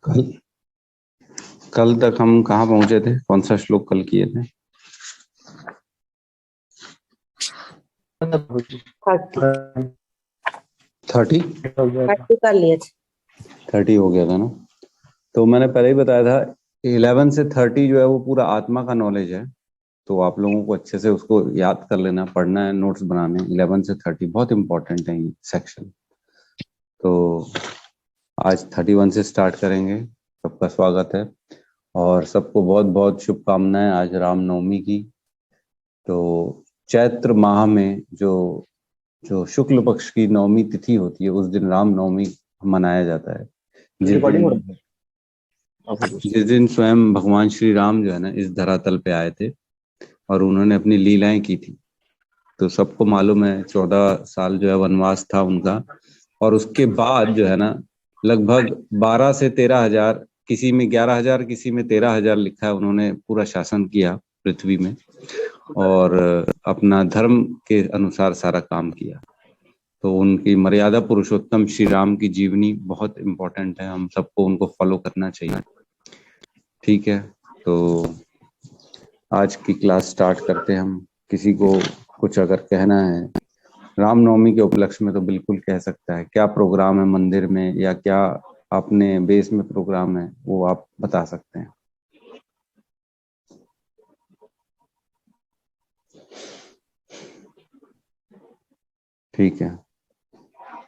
कल कल तक हम कहाँ पहुंचे थे? कौन सा श्लोक कल किए थे? 30 कर लिए थे। 30 हो गया था ना। तो मैंने पहले ही बताया था 11 से 30 जो है वो पूरा आत्मा का नॉलेज है। तो आप लोगों को अच्छे से उसको याद कर लेना, पढ़ना है, नोट्स बनाने हैं। 11 से 30 बहुत इंपॉर्टेंट है ये सेक्शन। तो आज 31 से स्टार्ट करेंगे। सबका स्वागत है और सबको बहुत बहुत शुभकामनाएं आज रामनवमी की। तो चैत्र माह में जो जो शुक्ल पक्ष की नवमी तिथि होती है उस दिन रामनवमी मनाया जाता है। जिस दिन स्वयं भगवान श्री राम जो है ना इस धरातल पे आए थे और उन्होंने अपनी लीलाएं की थी। तो सबको मालूम है 14 साल जो है वनवास था उनका। और उसके बाद जो है ना लगभग 12 से 13 हजार, किसी में 11 हजार, किसी में 13 हजार लिखा है, उन्होंने पूरा शासन किया पृथ्वी में और अपना धर्म के अनुसार सारा काम किया। तो उनकी मर्यादा पुरुषोत्तम श्री राम की जीवनी बहुत इंपॉर्टेंट है, हम सबको उनको फॉलो करना चाहिए। ठीक है, तो आज की क्लास स्टार्ट करते हैं हम। किसी को कुछ अगर कहना है रामनवमी के उपलक्ष्य में तो बिल्कुल कह सकता है। क्या प्रोग्राम है मंदिर में या क्या अपने बेस में प्रोग्राम है वो आप बता सकते हैं। ठीक है,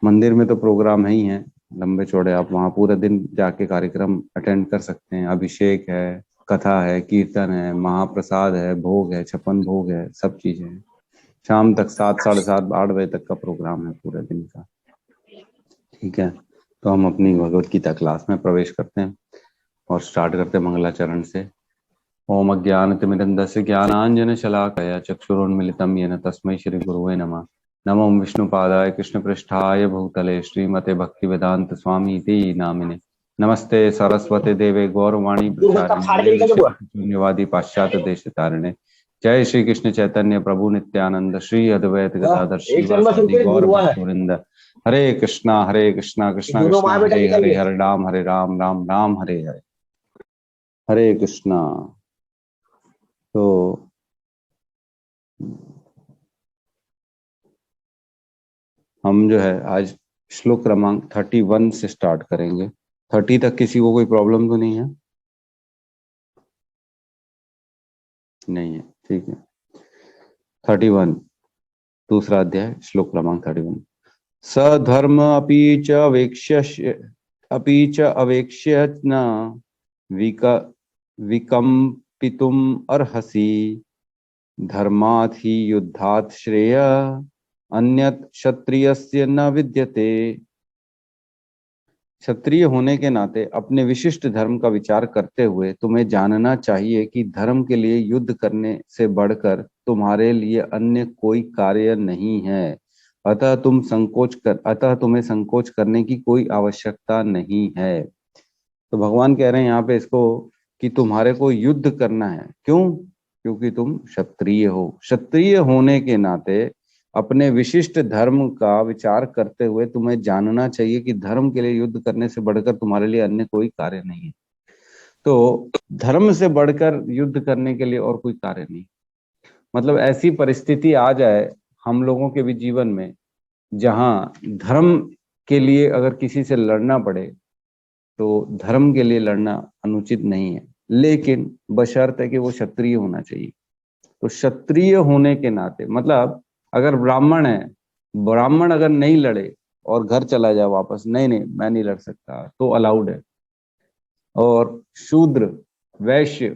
मंदिर में तो प्रोग्राम है ही है लंबे चौड़े। आप वहाँ पूरे दिन जाके कार्यक्रम अटेंड कर सकते हैं। अभिषेक है, कथा है, कीर्तन है, महाप्रसाद है, भोग है, 56 भोग है, सब चीजें हैं। शाम तक 7, 7:30, 8 बजे तक का प्रोग्राम है पूरे दिन का। ठीक है, तो हम अपनी भगवत गीता क्लास में प्रवेश करते हैं और स्टार्ट करते हैं मंगलाचरण से। ओम अज्ञानतिमिरन्धस्य ज्ञानांजन शलाकया चक्षुरुन्मिलितं येन तस्मै श्री गुरुवे नमः। नमो विष्णुपादाय कृष्णपृष्ठाय भूतले श्रीमते भक्तिवेदांत स्वामी इति नामिने। नमस्ते सरस्वते देवे गौरवाणी प्रचारिणे शून्यवादी पाश्चात्य देशतारिणे। जय श्री कृष्ण चैतन्य प्रभु नित्यानंद श्री अद्वैत गदाधर श्रीवासादि गौर भक्तवृंद। हरे कृष्णा कृष्णा कृष्णा हरे हरे, हरे राम राम राम हरे हरे। हरे कृष्णा। तो हम जो है आज श्लोक क्रमांक 31 से स्टार्ट करेंगे। 30 तक किसी को कोई प्रॉब्लम तो नहीं है? नहीं है, ठीक है। 31 दूसरा अध्याय, श्लोक क्रमांक 31। सधर्म अपि च अवेक्ष्य न विकम्पितुम अर्हसि धर्मात् हि युद्धात् श्रेय अन्यत् क्षत्रियस्य न विद्यते। क्षत्रिय होने के नाते अपने विशिष्ट धर्म का विचार करते हुए तुम्हें जानना चाहिए कि धर्म के लिए युद्ध करने से बढ़कर तुम्हारे लिए अन्य कोई कार्य नहीं है। अतः तुम्हें संकोच करने की कोई आवश्यकता नहीं है। तो भगवान कह रहे हैं यहाँ पे इसको कि तुम्हारे को युद्ध करना है। क्यों? क्योंकि तुम क्षत्रिय हो। क्षत्रिय होने के नाते अपने विशिष्ट धर्म का विचार करते हुए तुम्हें जानना चाहिए कि धर्म के लिए युद्ध करने से बढ़कर तुम्हारे लिए अन्य कोई कार्य नहीं है। तो धर्म से बढ़कर युद्ध करने के लिए और कोई कार्य नहीं। मतलब ऐसी परिस्थिति आ जाए हम लोगों के भी जीवन में जहां धर्म के लिए अगर किसी से लड़ना पड़े तो धर्म के लिए लड़ना अनुचित नहीं है, लेकिन बशर्त है कि वो क्षत्रिय होना चाहिए। तो क्षत्रिय होने के नाते मतलब अगर ब्राह्मण है, ब्राह्मण अगर नहीं लड़े और घर चला जाए वापस, नहीं नहीं मैं नहीं लड़ सकता, तो अलाउड है। और शूद्र, वैश्य,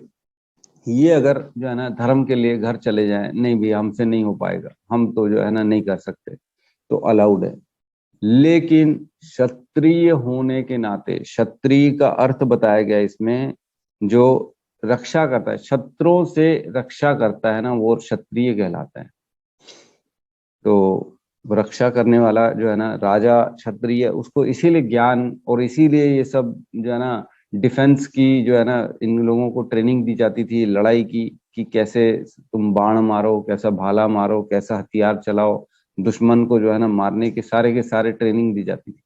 ये अगर जो है ना धर्म के लिए घर चले जाए, नहीं भी हमसे नहीं हो पाएगा, हम तो जो है ना नहीं कर सकते, तो अलाउड है। लेकिन क्षत्रिय होने के नाते, क्षत्रिय का अर्थ बताया गया इसमें, जो रक्षा करता है, शत्रुओं से रक्षा करता है ना, वो क्षत्रिय कहलाता है। तो रक्षा करने वाला जो है ना राजा क्षत्रिय, उसको इसीलिए ज्ञान और इसीलिए ये सब जो है ना डिफेंस की जो है ना इन लोगों को ट्रेनिंग दी जाती थी लड़ाई की, कि कैसे तुम बाण मारो, कैसा भाला मारो, कैसा हथियार चलाओ, दुश्मन को जो है ना मारने के सारे ट्रेनिंग दी जाती थी,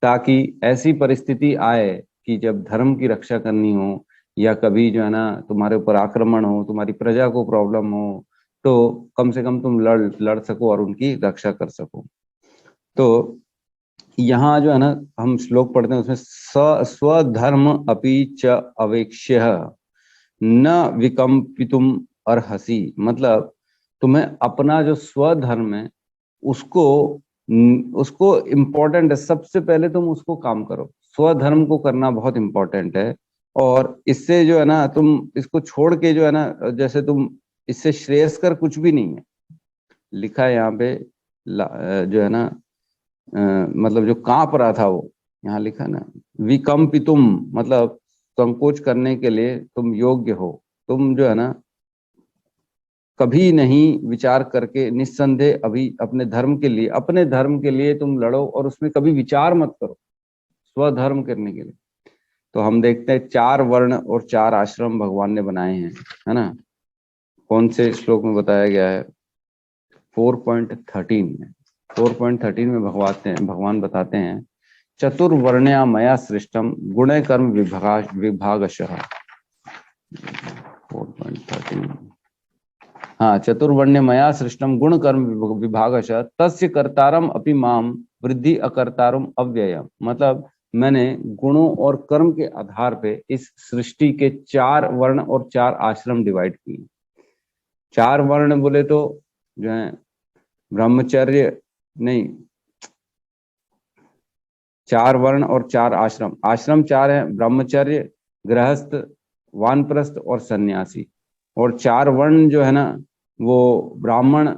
ताकि ऐसी परिस्थिति आए कि जब धर्म की रक्षा करनी हो या कभी जो है ना तुम्हारे ऊपर आक्रमण हो, तुम्हारी प्रजा को प्रॉब्लम हो, तो कम से कम तुम लड़ सको और उनकी रक्षा कर सको। तो यहाँ जो है ना हम श्लोक पढ़ते हैं, उसमें स्वधर्म अपि च अवेक्ष्य न विकम्पितुम अर्हसि। मतलब तुम्हें अपना जो स्वधर्म है उसको उसको इम्पोर्टेंट है, सबसे पहले तुम उसको काम करो। स्वधर्म को करना बहुत इम्पोर्टेंट है। और इससे जो है ना तुम इसको छोड़ के जो है ना, जैसे तुम इससे श्रेयस्कर कुछ भी नहीं है। लिखा है यहाँ पे जो है ना मतलब जो कांप रहा था वो, यहाँ लिखा ना विकम्पितुम, मतलब संकोच करने के लिए तुम योग्य हो। तुम जो है ना कभी नहीं विचार करके निस्संदेह अभी अपने धर्म के लिए तुम लड़ो और उसमें कभी विचार मत करो स्वधर्म करने के लिए। तो हम देखते हैं 4 वर्ण और 4 आश्रम भगवान ने बनाए हैं, है ना। कौन से श्लोक में बताया गया है? 4.13 में। 4.13 में भगवान बताते हैं चतुर्वर्ण्या मया सृष्टम गुण कर्म विभागशः। 4.13, हाँ, चतुर्वर्ण्य मया सृष्टम गुण कर्म विभागशः तस्य कर्तारम अपि माम वृद्धि अकर्तारम अव्ययम। मतलब मैंने गुणों और कर्म के आधार पे इस सृष्टि के 4 वर्ण और 4 आश्रम डिवाइड किए। 4 वर्ण बोले तो जो है ब्रह्मचर्य नहीं, 4 वर्ण और 4 आश्रम। आश्रम 4 है, ब्रह्मचर्य, गृहस्थ, वानप्रस्थ और सन्यासी। और 4 वर्ण जो है ना वो ब्राह्मण,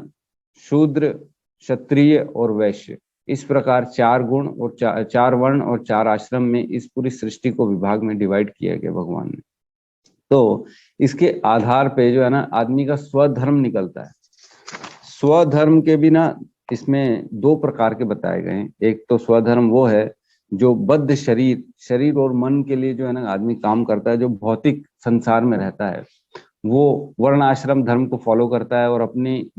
शूद्र, क्षत्रिय और वैश्य। इस प्रकार 4 गुण और 4 वर्ण और 4 आश्रम में इस पूरी सृष्टि को विभाग में डिवाइड किया गया भगवान ने। तो इसके आधार पे जो है ना आदमी का स्वधर्म निकलता है। स्वधर्म के बिना इसमें 2 प्रकार के बताए गए हैं। एक तो स्वधर्म वो है जो बद्ध शरीर और मन के लिए जो है ना आदमी काम करता है, जो भौतिक संसार में रहता है, वो वर्ण आश्रम धर्म को फॉलो करता है और अपनी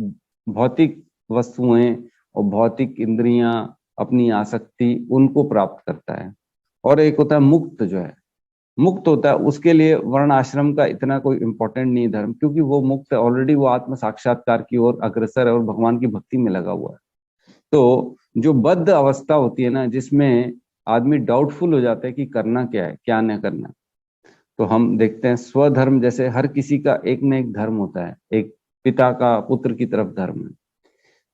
भौतिक वस्तुएं और भौतिक इंद्रियां, अपनी आसक्ति, उनको प्राप्त करता है। और एक होता है मुक्त, जो है मुक्त होता है, उसके लिए वर्ण आश्रम का इतना कोई इंपॉर्टेंट नहीं धर्म, क्योंकि वो मुक्त है ऑलरेडी, वो आत्म साक्षात्कार की ओर अग्रसर है और भगवान की भक्ति में लगा हुआ है। तो जो बद्ध अवस्था होती है ना, जिसमें आदमी डाउटफुल हो जाता है कि करना क्या है क्या न करना, तो हम देखते हैं स्वधर्म, जैसे हर किसी का एक न एक धर्म होता है, एक पिता का पुत्र की तरफ धर्म है।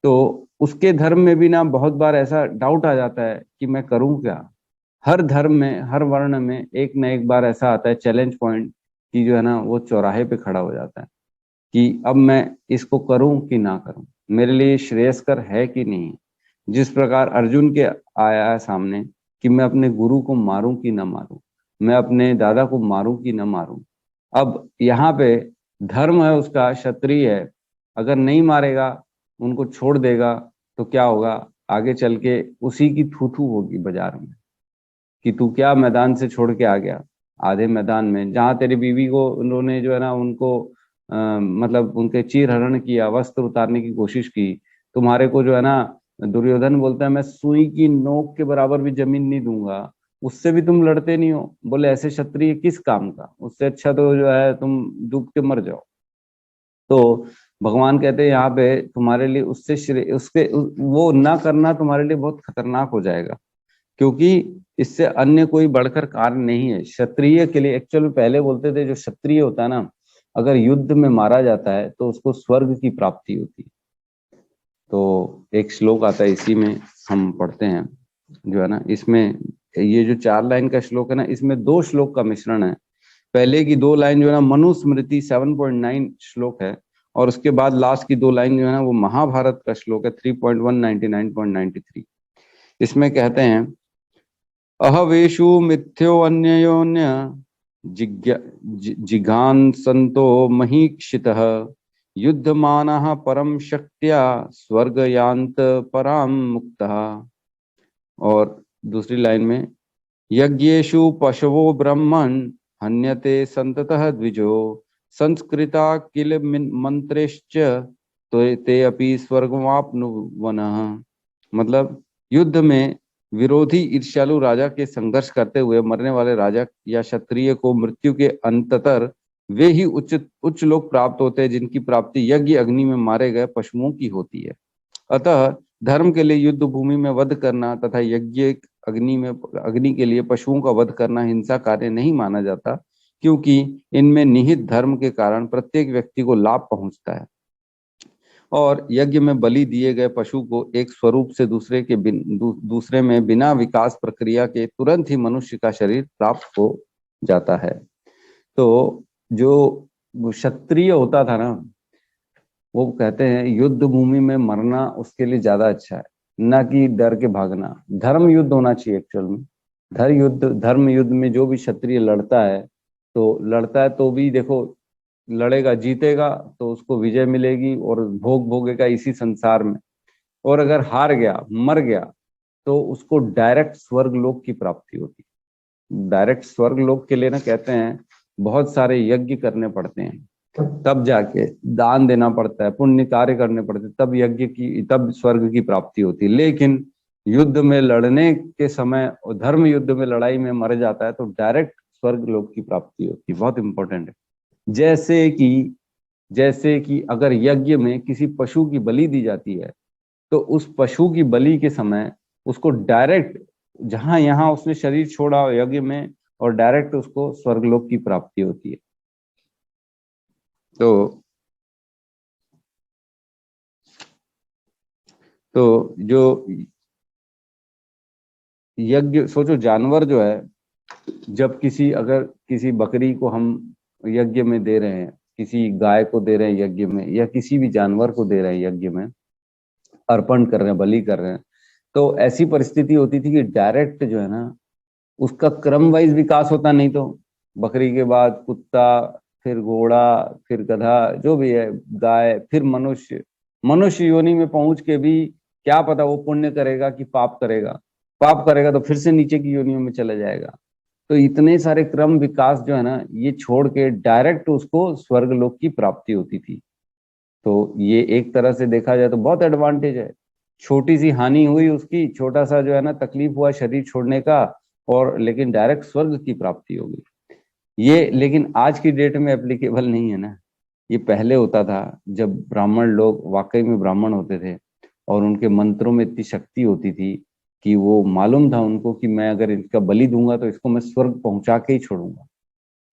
तो उसके धर्म में भी ना बहुत बार ऐसा डाउट आ जाता है कि मैं करूं क्या। हर धर्म में, हर वर्ण में एक न एक बार ऐसा आता है चैलेंज पॉइंट कि जो है ना वो चौराहे पे खड़ा हो जाता है कि अब मैं इसको करूं कि ना करूं, मेरे लिए श्रेयस्कर है कि नहीं। जिस प्रकार अर्जुन के आया है सामने कि मैं अपने गुरु को मारूं कि ना मारूं, मैं अपने दादा को मारूं कि ना मारूं। अब यहाँ पे धर्म है उसका, क्षत्रिय है, अगर नहीं मारेगा, उनको छोड़ देगा, तो क्या होगा आगे चल के, उसी की थू थू होगी बाजार में कि तू क्या मैदान से छोड़ के आ गया। आधे मैदान में जहाँ तेरी बीवी को उन्होंने जो है ना उनको मतलब उनके चीर हरण किया, वस्त्र उतारने की कोशिश की, तुम्हारे को जो है ना दुर्योधन बोलता है मैं सुई की नोक के बराबर भी जमीन नहीं दूंगा, उससे भी तुम लड़ते नहीं हो। बोले ऐसे क्षत्रिय किस काम का, उससे अच्छा तो जो है तुम डूब के मर जाओ। तो भगवान कहते हैं यहाँ पे तुम्हारे लिए उससे उसके वो ना करना तुम्हारे लिए बहुत खतरनाक हो जाएगा, क्योंकि इससे अन्य कोई बढ़कर कार्य नहीं है क्षत्रिय के लिए। एक्चुअल में पहले बोलते थे जो क्षत्रिय होता है ना, अगर युद्ध में मारा जाता है तो उसको स्वर्ग की प्राप्ति होती है। तो एक श्लोक आता है, इसी में हम पढ़ते हैं जो है ना, इसमें ये जो 4 लाइन का श्लोक है ना, इसमें 2 श्लोक का मिश्रण है। पहले की 2 लाइन जो है ना मनुस्मृति 7.9 श्लोक है, और उसके बाद लास्ट की 2 लाइन जो है ना वो महाभारत का श्लोक है 3.199.93। इसमें कहते हैं अहवेशु मिथ्योऽन्योन्य जिघांसन्तो महीक्षितः युद्धमानः परम शक्त्या स्वर्गयान्त पराम मुक्तः। और दूसरी लाइन में यज्ञेषु पशवो ब्रह्मन् हन्यते संततः द्विजो संस्कृता किल मंत्रेश्च तो ते अपि स्वर्गमाप्नुवनः। मतलब युद्ध में विरोधी ईर्ष्यालु राजा के संघर्ष करते हुए मरने वाले राजा या क्षत्रिय को मृत्यु के अंततर वे ही उच्च लोक प्राप्त होते हैं जिनकी प्राप्ति यज्ञ अग्नि में मारे गए पशुओं की होती है। अतः धर्म के लिए युद्ध भूमि में वध करना तथा यज्ञ अग्नि के लिए पशुओं का वध करना हिंसा कार्य नहीं माना जाता, क्योंकि इनमें निहित धर्म के कारण प्रत्येक व्यक्ति को लाभ पहुंचता है और यज्ञ में बलि दिए गए पशु को एक स्वरूप से दूसरे में बिना विकास प्रक्रिया के तुरंत ही मनुष्य का शरीर प्राप्त हो जाता है। तो जो क्षत्रिय होता था ना, वो कहते हैं युद्ध भूमि में मरना उसके लिए ज्यादा अच्छा है, ना कि डर के भागना। धर्म युद्ध होना चाहिए एक्चुअल में। धर्म युद्ध में जो भी क्षत्रिय लड़ता है तो भी देखो, लड़ेगा जीतेगा तो उसको विजय मिलेगी और भोग भोगेगा इसी संसार में, और अगर हार गया मर गया तो उसको डायरेक्ट स्वर्ग लोक की प्राप्ति होती है। डायरेक्ट स्वर्ग लोक के लिए ना कहते हैं बहुत सारे यज्ञ करने पड़ते हैं, तब जाके दान देना पड़ता है, पुण्य कार्य करने पड़ते हैं, तब स्वर्ग की प्राप्ति होती है। लेकिन युद्ध में लड़ने के समय और धर्म युद्ध में लड़ाई में मर जाता है तो डायरेक्ट स्वर्ग लोक की प्राप्ति होती है। बहुत इंपॉर्टेंट है। जैसे कि अगर यज्ञ में किसी पशु की बलि दी जाती है तो उस पशु की बलि के समय उसको डायरेक्ट जहां यहां उसने शरीर छोड़ा यज्ञ में, और डायरेक्ट उसको स्वर्गलोक की प्राप्ति होती है। तो जो यज्ञ सोचो, जानवर जो है, जब अगर किसी बकरी को हम यज्ञ में दे रहे हैं, किसी गाय को दे रहे हैं यज्ञ में, या किसी भी जानवर को दे रहे हैं यज्ञ में, अर्पण कर रहे हैं, बलि कर रहे हैं, तो ऐसी परिस्थिति होती थी कि डायरेक्ट जो है ना उसका क्रम वाइज विकास होता। नहीं तो बकरी के बाद कुत्ता, फिर घोड़ा, फिर गधा, जो भी है, गाय, फिर मनुष्य योनि में पहुंच के भी क्या पता वो पुण्य करेगा कि पाप करेगा तो फिर से नीचे की योनियों में चला जाएगा। तो इतने सारे क्रम विकास जो है ना, ये छोड़ के डायरेक्ट उसको स्वर्ग लोक की प्राप्ति होती थी। तो ये एक तरह से देखा जाए तो बहुत एडवांटेज है। छोटी सी हानि हुई उसकी, छोटा सा जो है ना तकलीफ हुआ शरीर छोड़ने का, और लेकिन डायरेक्ट स्वर्ग की प्राप्ति होगी। ये लेकिन आज की डेट में एप्लीकेबल नहीं है ना। ये पहले होता था जब ब्राह्मण लोग वाकई में ब्राह्मण होते थे और उनके मंत्रों में इतनी शक्ति होती थी कि वो मालूम था उनको कि मैं अगर इसका बलि दूंगा तो इसको मैं स्वर्ग पहुंचा के ही छोड़ूंगा।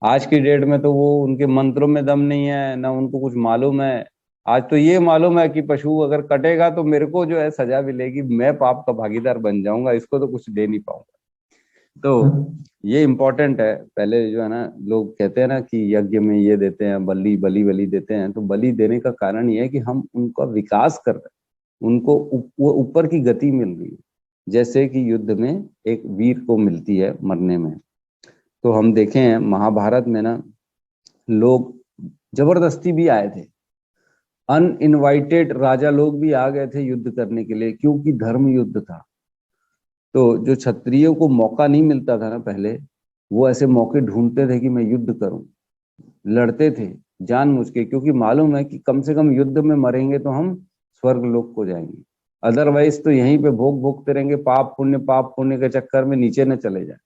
आज की डेट में तो वो उनके मंत्रों में दम नहीं है, ना उनको कुछ मालूम है। आज तो ये मालूम है कि पशु अगर कटेगा तो मेरे को जो है सजा मिलेगी, मैं पाप का भागीदार बन जाऊंगा, इसको तो कुछ दे नहीं पाऊंगा। तो ये इम्पोर्टेंट है। पहले जो है ना लोग कहते हैं ना कि यज्ञ में ये देते हैं, बलि देते हैं, तो बलि देने का कारण ये है कि हम उनका विकास कर रहे हैं, उनको वो ऊपर की गति मिल रही है, जैसे कि युद्ध में एक वीर को मिलती है मरने में। तो हम देखें हैं महाभारत में ना, लोग जबरदस्ती भी आए थे, अनइनवाइटेड राजा लोग भी आ गए थे युद्ध करने के लिए, क्योंकि धर्म युद्ध था। तो जो क्षत्रियों को मौका नहीं मिलता था ना पहले, वो ऐसे मौके ढूंढते थे कि मैं युद्ध करूं, लड़ते थे जानबूझ के, क्योंकि मालूम है कि कम से कम युद्ध में मरेंगे तो हम स्वर्ग लोक को जाएंगे, अदरवाइज तो यहीं पे भोगते रहेंगे, पाप पुण्य के चक्कर में नीचे न चले जाए।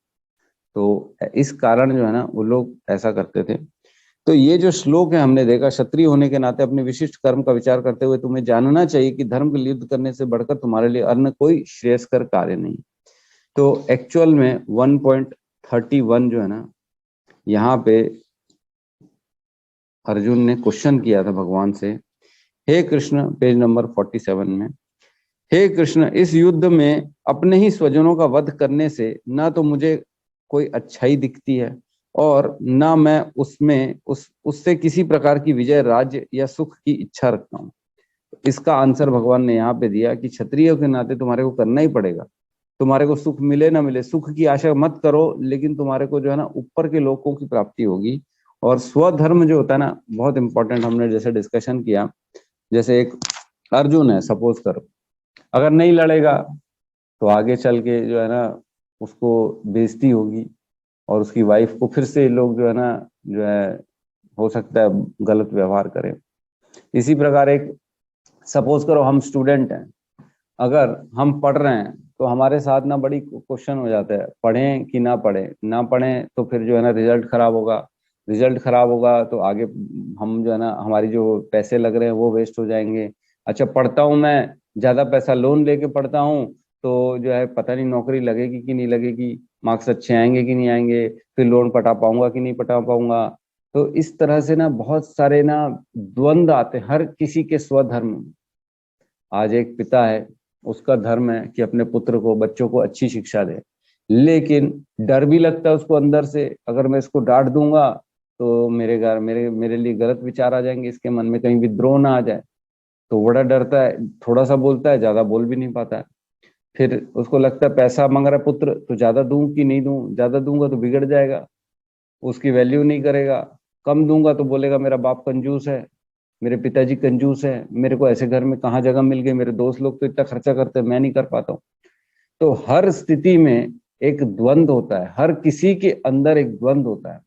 तो इस कारण जो है ना वो लोग ऐसा करते थे। तो ये जो श्लोक है हमने देखा, क्षत्रिय होने के नाते अपने विशिष्ट कर्म का विचार करते हुए तुम्हें जानना चाहिए कि धर्म के लिए युद्ध करने से बढ़कर तुम्हारे लिए अन्य कोई श्रेयस्कर कार्य नहीं। तो एक्चुअल में 1.31 जो है ना, यहाँ पे अर्जुन ने क्वेश्चन किया था भगवान से, हे कृष्ण, पेज नंबर 47 में, हे कृष्ण, इस युद्ध में अपने ही स्वजनों का वध करने से ना तो मुझे कोई अच्छाई दिखती है और ना मैं उससे किसी प्रकार की विजय, राज्य या सुख की इच्छा रखता हूँ। इसका आंसर भगवान ने यहाँ पे दिया कि क्षत्रिय के नाते तुम्हारे को करना ही पड़ेगा। तुम्हारे को सुख मिले ना मिले, सुख की आशा मत करो, लेकिन तुम्हारे को जो है ना ऊपर के लोगों की प्राप्ति होगी। और स्वधर्म जो होता है ना, बहुत इंपॉर्टेंट, हमने जैसे डिस्कशन किया, जैसे एक अर्जुन है सपोज करो, अगर नहीं लड़ेगा तो आगे चल के जो है ना उसको बेइज्जती होगी और उसकी वाइफ को फिर से लोग जो है ना, जो है हो सकता है गलत व्यवहार करें। इसी प्रकार एक सपोज करो हम स्टूडेंट हैं अगर हम पढ़ रहे हैं तो हमारे साथ ना बड़ी क्वेश्चन हो जाता है, पढ़ें कि ना पढ़ें, ना पढ़ें तो फिर जो है ना रिजल्ट खराब होगा, रिजल्ट खराब होगा तो आगे हम जो है ना हमारी जो पैसे लग रहे हैं वो वेस्ट हो जाएंगे। अच्छा पढ़ता हूँ मैं, ज्यादा पैसा लोन लेके पढ़ता हूँ, तो जो है पता नहीं नौकरी लगेगी कि नहीं लगेगी, मार्क्स अच्छे आएंगे कि नहीं आएंगे, फिर लोन पटा पाऊंगा कि नहीं पटा पाऊंगा। तो इस तरह से ना बहुत सारे ना द्वंद्व आते हैं हर किसी के स्वधर्म में। आज एक पिता है, उसका धर्म है कि अपने पुत्र को, बच्चों को अच्छी शिक्षा दे, लेकिन डर भी लगता है उसको अंदर से, अगर मैं इसको डांट दूंगा तो मेरे घर मेरे मेरे लिए गलत विचार आ जाएंगे, इसके मन में कहीं विद्रोह ना आ जाए, तो बड़ा डरता है, थोड़ा सा बोलता है, ज्यादा बोल भी नहीं पाता है। फिर उसको लगता है पैसा मांग रहा है पुत्र तो ज्यादा दूं कि नहीं दूं, ज्यादा दूंगा तो बिगड़ जाएगा, उसकी वैल्यू नहीं करेगा, कम दूंगा तो बोलेगा मेरा बाप कंजूस है, मेरे पिताजी कंजूस है, मेरे को ऐसे घर में कहाँ जगह मिल गई, मेरे दोस्त लोग तो इतना खर्चा करते हैं मैं नहीं कर पाता हूँ। तो हर स्थिति में एक द्वंद्व होता है, हर किसी के अंदर एक द्वंद्व होता है,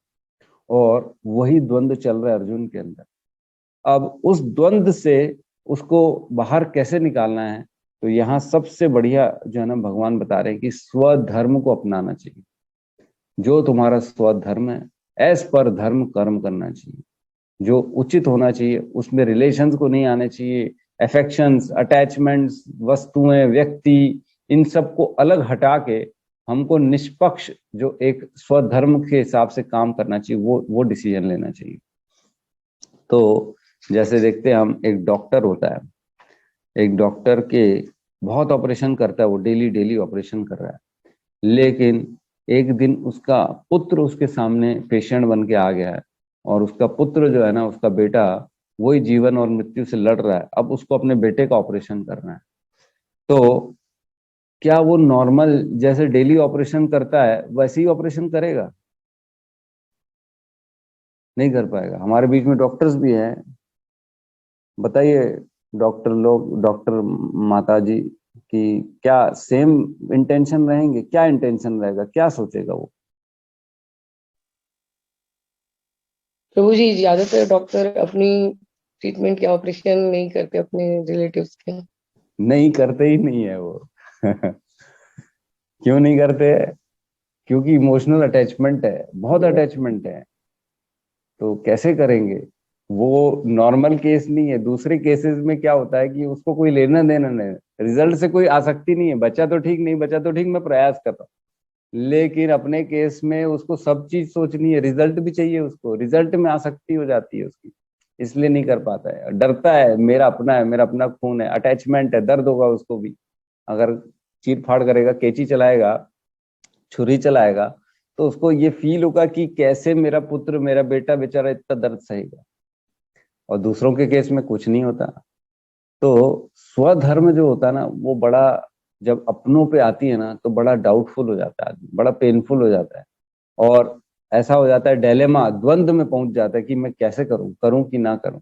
और वही द्वंद्व चल रहा है अर्जुन के अंदर। अब उस द्वंद्व से उसको बाहर कैसे निकालना है, तो यहाँ सबसे बढ़िया जो है ना भगवान बता रहे हैं कि स्वधर्म को अपनाना चाहिए। जो तुम्हारा स्वधर्म है, एज पर धर्म कर्म करना चाहिए, जो उचित होना चाहिए, उसमें रिलेशंस को नहीं आने चाहिए, अफेक्शंस, अटैचमेंट्स, वस्तुएं, व्यक्ति, इन सब को अलग हटा के हमको निष्पक्ष जो एक स्वधर्म के हिसाब से काम करना चाहिए, वो डिसीजन लेना चाहिए। तो जैसे देखते हैं हम, एक डॉक्टर होता है, एक डॉक्टर के बहुत ऑपरेशन करता है, वो डेली डेली ऑपरेशन कर रहा है, लेकिन एक दिन उसका पुत्र उसके सामने पेशेंट बन के आ गया है, और उसका पुत्र जो है ना, उसका बेटा, वही जीवन और मृत्यु से लड़ रहा है, अब उसको अपने बेटे का ऑपरेशन करना है। तो क्या वो नॉर्मल जैसे डेली ऑपरेशन करता है वैसे ही ऑपरेशन करेगा? नहीं कर पाएगा। हमारे बीच में डॉक्टर्स भी हैं, बताइए, डॉक्टर लोग, डॉक्टर माता जी की क्या सेम इंटेंशन रहेंगे? क्या इंटेंशन रहेगा, क्या सोचेगा वो? प्रभु जी, ज्यादातर डॉक्टर अपनी ट्रीटमेंट या ऑपरेशन नहीं करते अपने रिलेटिव्स के। नहीं करते ही नहीं है वो। क्यों नहीं करते? क्योंकि इमोशनल अटैचमेंट है, बहुत अटैचमेंट है, तो कैसे करेंगे? वो नॉर्मल केस नहीं है। दूसरे केसेस में क्या होता है कि उसको कोई लेना देना नहीं, रिजल्ट से कोई आसक्ति नहीं है, बच्चा तो ठीक, नहीं बच्चा तो ठीक, मैं प्रयास कर रहा हूँ, लेकिन अपने केस में उसको सब चीज सोचनी है, रिजल्ट भी चाहिए उसको, रिजल्ट में आसक्ति हो जाती है उसकी, इसलिए नहीं कर पाता है, डरता है, मेरा अपना है, मेरा अपना खून है, अटैचमेंट है, दर्द होगा उसको भी, अगर चीर फाड़ करेगा, कैंची चलाएगा, छुरी चलाएगा, तो उसको ये फील होगा कि कैसे मेरा पुत्र, मेरा बेटा बेचारा इतना दर्द सहेगा। और दूसरों के केस में कुछ नहीं होता। तो स्वधर्म जो होता है ना, वो बड़ा, जब अपनों पे आती है ना तो बड़ा डाउटफुल हो जाता है आदमी, बड़ा पेनफुल हो जाता है, और ऐसा हो जाता है, डायलेमा, द्वंद में पहुंच जाता है कि मैं कैसे करूं, करूं कि ना करूं।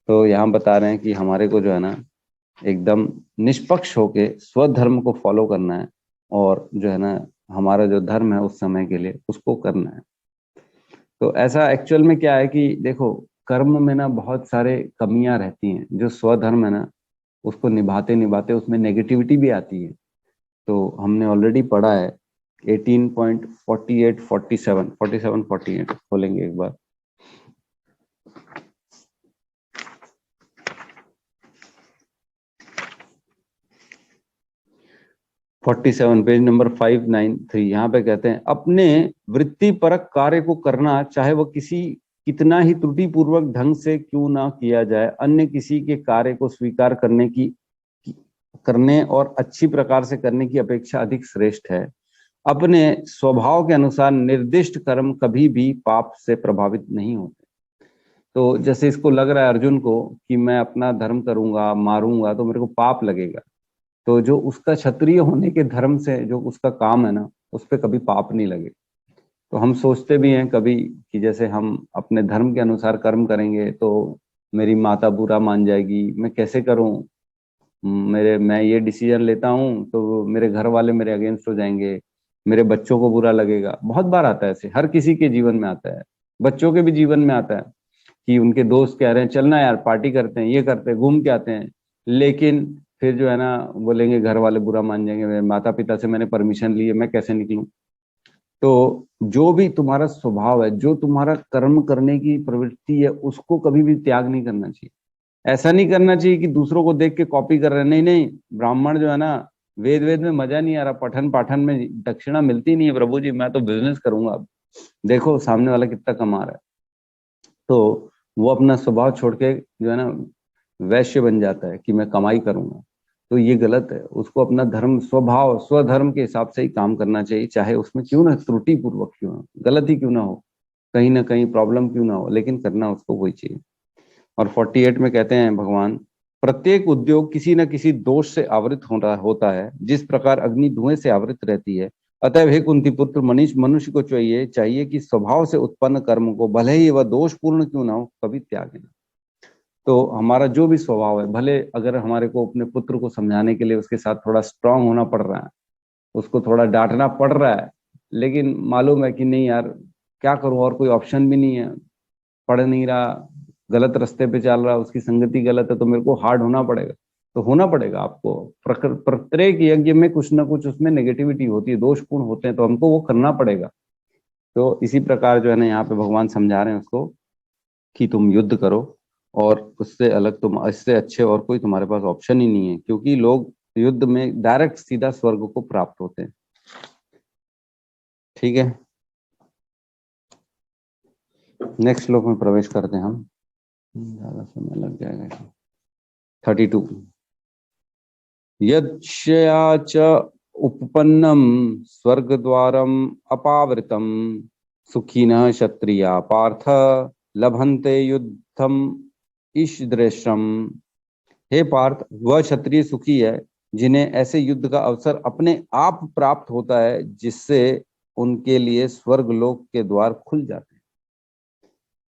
तो यहाँ बता रहे हैं कि हमारे को जो है ना एकदम निष्पक्ष होके स्वधर्म को फॉलो करना है, और जो है ना हमारा जो धर्म है उस समय के लिए उसको करना है। तो ऐसा एक्चुअल में क्या है कि देखो, कर्म में ना बहुत सारे कमियां रहती हैं, जो स्वधर्म है ना उसको निभाते निभाते उसमें नेगेटिविटी भी आती है। तो हमने ऑलरेडी पढ़ा है 18.48 47 47 48, खोलेंगे एक बार। 47 पेज नंबर 593, यहाँ पे कहते हैं, अपने वृत्तिपरक कार्य को करना, चाहे वह किसी कितना ही त्रुटिपूर्वक ढंग से क्यों ना किया जाए, अन्य किसी के कार्य को स्वीकार करने और अच्छी प्रकार से करने की अपेक्षा अधिक श्रेष्ठ है। अपने स्वभाव के अनुसार निर्दिष्ट कर्म कभी भी पाप से प्रभावित नहीं होते। तो जैसे इसको लग रहा है अर्जुन को कि मैं अपना धर्म करूंगा, मारूंगा तो मेरे को पाप लगेगा, तो जो उसका क्षत्रिय होने के धर्म से जो उसका काम है ना, उस पर कभी पाप नहीं लगे। तो हम सोचते भी हैं कभी कि जैसे हम अपने धर्म के अनुसार कर्म करेंगे तो मेरी माता बुरा मान जाएगी, मैं कैसे करूं, मैं ये डिसीजन लेता हूं तो मेरे घर वाले मेरे अगेंस्ट हो जाएंगे, मेरे बच्चों को बुरा लगेगा। बहुत बार आता है ऐसे, हर किसी के जीवन में आता है, बच्चों के भी जीवन में आता है कि उनके दोस्त कह रहे हैं चलना यार पार्टी करते हैं, ये करते हैं, घूम के आते हैं, लेकिन फिर जो है ना बोलेंगे घर वाले बुरा मान जाएंगे, मेरे माता पिता से मैंने परमिशन ली है, मैं कैसे निकलूं। तो जो भी तुम्हारा स्वभाव है, जो तुम्हारा कर्म करने की प्रवृत्ति है, उसको कभी भी त्याग नहीं करना चाहिए। ऐसा नहीं करना चाहिए कि दूसरों को देख के कॉपी कर रहे हैं, नहीं नहीं। ब्राह्मण जो है ना, वेद वेद में मजा नहीं आ रहा, पठन पाठन में दक्षिणा मिलती नहीं है, प्रभु जी मैं तो बिजनेस करूंगा अब, देखो सामने वाला कितना कमा रहा है। तो वो अपना स्वभाव छोड़ के जो है ना वैश्य बन जाता है कि मैं कमाई करूंगा। तो ये गलत है, उसको अपना धर्म, स्वभाव, स्वधर्म के हिसाब से ही काम करना चाहिए, चाहे उसमें क्यों ना त्रुटि पूर्वक क्यों ना, गलती क्यों ना कहीं प्रॉब्लम क्यों ना हो, लेकिन करना उसको वही चाहिए। और 48 में कहते हैं भगवान, प्रत्येक उद्योग किसी न किसी दोष से आवृत होता है, जिस प्रकार अग्नि धुएं से आवृत रहती है। अतएव हे कुंती पुत्र, मनीष मनुष्य को चाहिए चाहिए कि स्वभाव से उत्पन्न कर्म को, भले ही वह दोषपूर्ण क्यों ना हो, कभी त्यागे ना। तो हमारा जो भी स्वभाव है, भले अगर हमारे को अपने पुत्र को समझाने के लिए उसके साथ थोड़ा स्ट्रांग होना पड़ रहा है, उसको थोड़ा डांटना पड़ रहा है, लेकिन मालूम है कि नहीं यार, क्या करूं, और कोई ऑप्शन भी नहीं है, पढ़ नहीं रहा, गलत रास्ते पे चल रहा है, उसकी संगति गलत है, तो मेरे को हार्ड होना पड़ेगा। तो होना पड़ेगा आपको। प्रत्येक यज्ञ में कुछ ना कुछ उसमें नेगेटिविटी होती है, दोषपूर्ण होते हैं, तो हमको वो करना पड़ेगा। तो इसी प्रकार जो है ना यहाँ पे भगवान समझा रहे हैं उसको कि तुम युद्ध करो, और उससे अलग, तुम इससे अच्छे और कोई तुम्हारे पास ऑप्शन ही नहीं है, क्योंकि लोग युद्ध में डायरेक्ट सीधा स्वर्ग को प्राप्त होते हैं। ठीक है, नेक्स्ट श्लोक में प्रवेश करते हैं हम, ज्यादा समय लग जाएगा। 32, यच्छया च उपपन्नम स्वर्गद्वारम अपावृतम, सुखिनः क्षत्रिया पार्थ लभन्ते युद्धम ईशदृशम। हे पार्थ, वह क्षत्रिय सुखी है जिन्हें ऐसे युद्ध का अवसर अपने आप प्राप्त होता है, जिससे उनके लिए स्वर्ग लोक के द्वार खुल जाते हैं।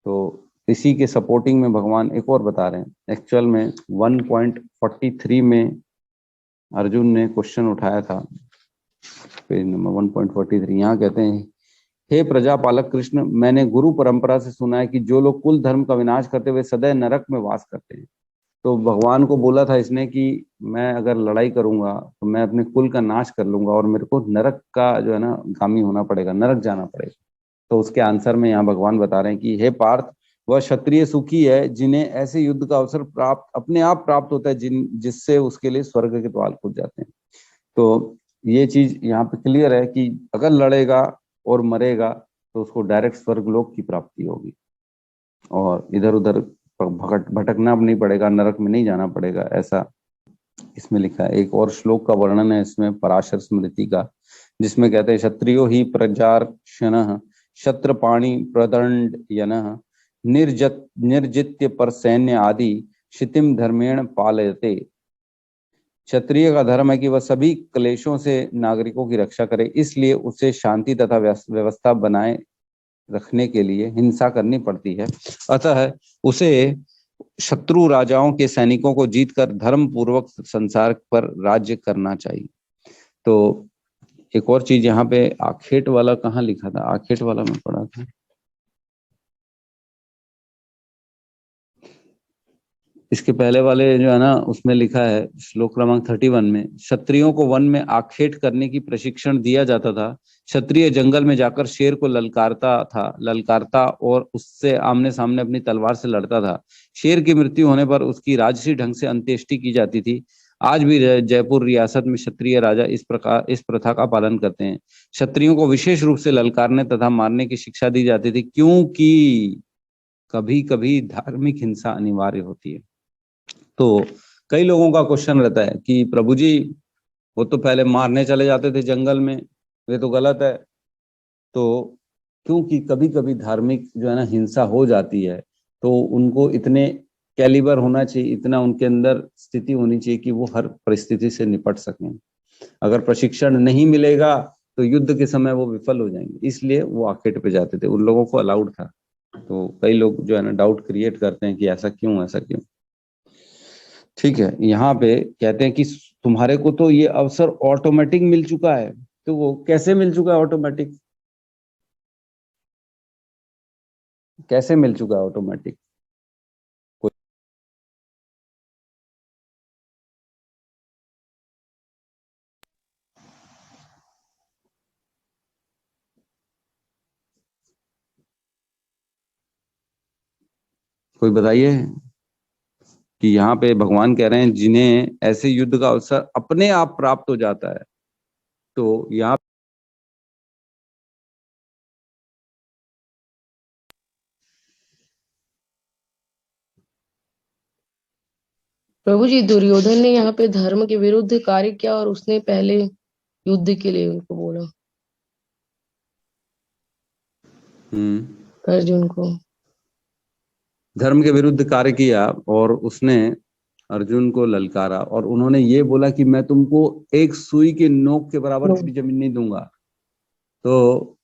तो इसी के सपोर्टिंग में भगवान एक और बता रहे हैं। एक्चुअल में 1.43 में अर्जुन ने क्वेश्चन उठाया था, पेज नंबर 1.43, यहाँ कहते हैं, हे प्रजापालक कृष्ण, मैंने गुरु परंपरा से सुना है कि जो लोग कुल धर्म का विनाश करते हुए सदैव नरक में वास करते हैं। तो भगवान को बोला था इसने कि मैं अगर लड़ाई करूंगा तो मैं अपने कुल का नाश कर लूंगा, और मेरे को नरक का जो है ना गामी होना पड़ेगा, नरक जाना पड़ेगा। तो उसके आंसर में यहाँ भगवान बता रहे हैं कि हे पार्थ, वह क्षत्रिय सुखी है जिन्हें ऐसे युद्ध का अवसर प्राप्त अपने आप प्राप्त होता है, जिससे उसके लिए स्वर्ग के द्वार खुल जाते हैं। तो ये चीज यहाँ पे क्लियर है कि अगर लड़ेगा और मरेगा तो उसको डायरेक्ट स्वर्ग लोक की प्राप्ति होगी, और इधर उधर भटकना नहीं पड़ेगा, नरक में नहीं जाना पड़ेगा, ऐसा इसमें लिखा है। एक और श्लोक का वर्णन है इसमें पराशर स्मृति का, जिसमें कहते हैं, क्षत्रियो ही प्रजार्क्षण क्षत्रपाणि प्रदंड यन निर्जित्य पर सैन्य आदि क्षितिम धर्मेण पालयते। क्षत्रिय का धर्म है कि वह सभी क्लेशों से नागरिकों की रक्षा करे, इसलिए उसे शांति तथा व्यवस्था बनाए रखने के लिए हिंसा करनी पड़ती है। अतः उसे शत्रु राजाओं के सैनिकों को जीतकर धर्म पूर्वक संसार पर राज्य करना चाहिए। तो एक और चीज यहाँ पे, आखेट वाला कहाँ लिखा था, आखेट वाला मैं पढ़ा था, इसके पहले वाले जो है ना उसमें लिखा है श्लोक क्रमांक 31 में, क्षत्रियों को वन में आखेट करने की प्रशिक्षण दिया जाता था। क्षत्रिय जंगल में जाकर शेर को ललकारता और उससे आमने सामने अपनी तलवार से लड़ता था। शेर की मृत्यु होने पर उसकी राजसी ढंग से अंत्येष्टि की जाती थी। आज भी जयपुर रियासत में क्षत्रिय राजा इस प्रथा का पालन करते हैं। क्षत्रियों को विशेष रूप से ललकारने तथा मारने की शिक्षा दी जाती थी, क्योंकि कभी कभी धार्मिक हिंसा अनिवार्य होती है। तो कई लोगों का क्वेश्चन रहता है कि प्रभु जी, वो तो पहले मारने चले जाते थे जंगल में, ये तो गलत है। तो क्योंकि कभी कभी धार्मिक जो है ना हिंसा हो जाती है, तो उनको इतने कैलिबर होना चाहिए, इतना उनके अंदर स्थिति होनी चाहिए कि वो हर परिस्थिति से निपट सकें। अगर प्रशिक्षण नहीं मिलेगा तो युद्ध के समय वो विफल हो जाएंगे, इसलिए वो आखेट पे जाते थे, उन लोगों को अलाउड था। तो कई लोग जो है ना डाउट क्रिएट करते हैं कि ऐसा क्यों, ऐसा क्यों। ठीक है, यहाँ पे कहते हैं कि तुम्हारे को तो ये अवसर ऑटोमेटिक मिल चुका है। तो वो कैसे मिल चुका है ऑटोमेटिक, कैसे मिल चुका है ऑटोमेटिक? कोई बताइए कि यहाँ पे भगवान कह रहे हैं जिन्हें ऐसे युद्ध का अवसर अपने आप प्राप्त हो जाता है, तो यहाँ प्रभु जी, दुर्योधन ने यहाँ पे धर्म के विरुद्ध कार्य किया और उसने पहले युद्ध के लिए उनको बोला, अर्जुन को। धर्म के विरुद्ध कार्य किया और उसने अर्जुन को ललकारा और उन्होंने ये बोला कि मैं तुमको एक सुई के नोक के बराबर भी जमीन नहीं दूंगा। तो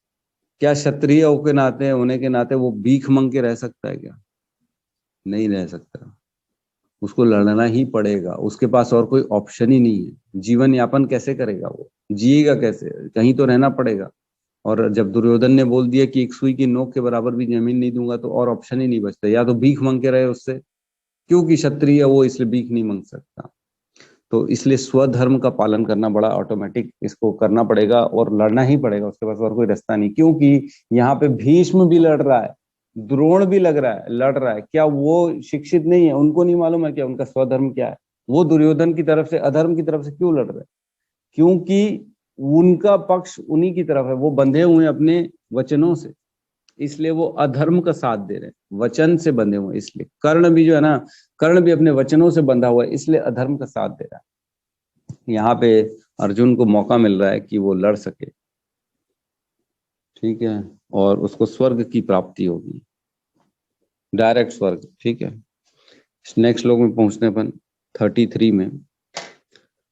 क्या क्षत्रिय होने के नाते वो भीख मांग के रह सकता है क्या? नहीं रह सकता। उसको लड़ना ही पड़ेगा, उसके पास और कोई ऑप्शन ही नहीं है। जीवन यापन कैसे करेगा? वो जिएगा कैसे? कहीं तो रहना पड़ेगा। और जब दुर्योधन ने बोल दिया कि एक सुई की नोक के बराबर भी जमीन नहीं दूंगा, तो और ऑप्शन ही नहीं बचता, या तो भीख मांग के रहे उससे, क्योंकि क्षत्रिय है वो, इसलिए भीख नहीं मांग सकता। तो इसलिए स्वधर्म का पालन करना बड़ा ऑटोमेटिक इसको करना पड़ेगा और लड़ना ही पड़ेगा, उसके पास और कोई रास्ता नहीं। क्योंकि यहाँ पे भीष्म भी लड़ रहा है, द्रोण भी लड़ रहा है, क्या वो शिक्षित नहीं है? उनको नहीं मालूम है क्या उनका स्वधर्म क्या है? वो दुर्योधन की तरफ से, अधर्म की तरफ से क्यों लड़ रहे हैं? क्योंकि उनका पक्ष उन्हीं की तरफ है, वो बंधे हुए हैं अपने वचनों से, इसलिए वो अधर्म का साथ दे रहे हैं। वचन से बंधे हुए, इसलिए कर्ण भी जो है ना, कर्ण भी अपने वचनों से बंधा हुआ है, इसलिए अधर्म का साथ दे रहा है। यहाँ पे अर्जुन को मौका मिल रहा है कि वो लड़ सके, ठीक है, और उसको स्वर्ग की प्राप्ति होगी, डायरेक्ट स्वर्ग, ठीक है। नेक्स्ट श्लोक में पहुंचने पर 33 में,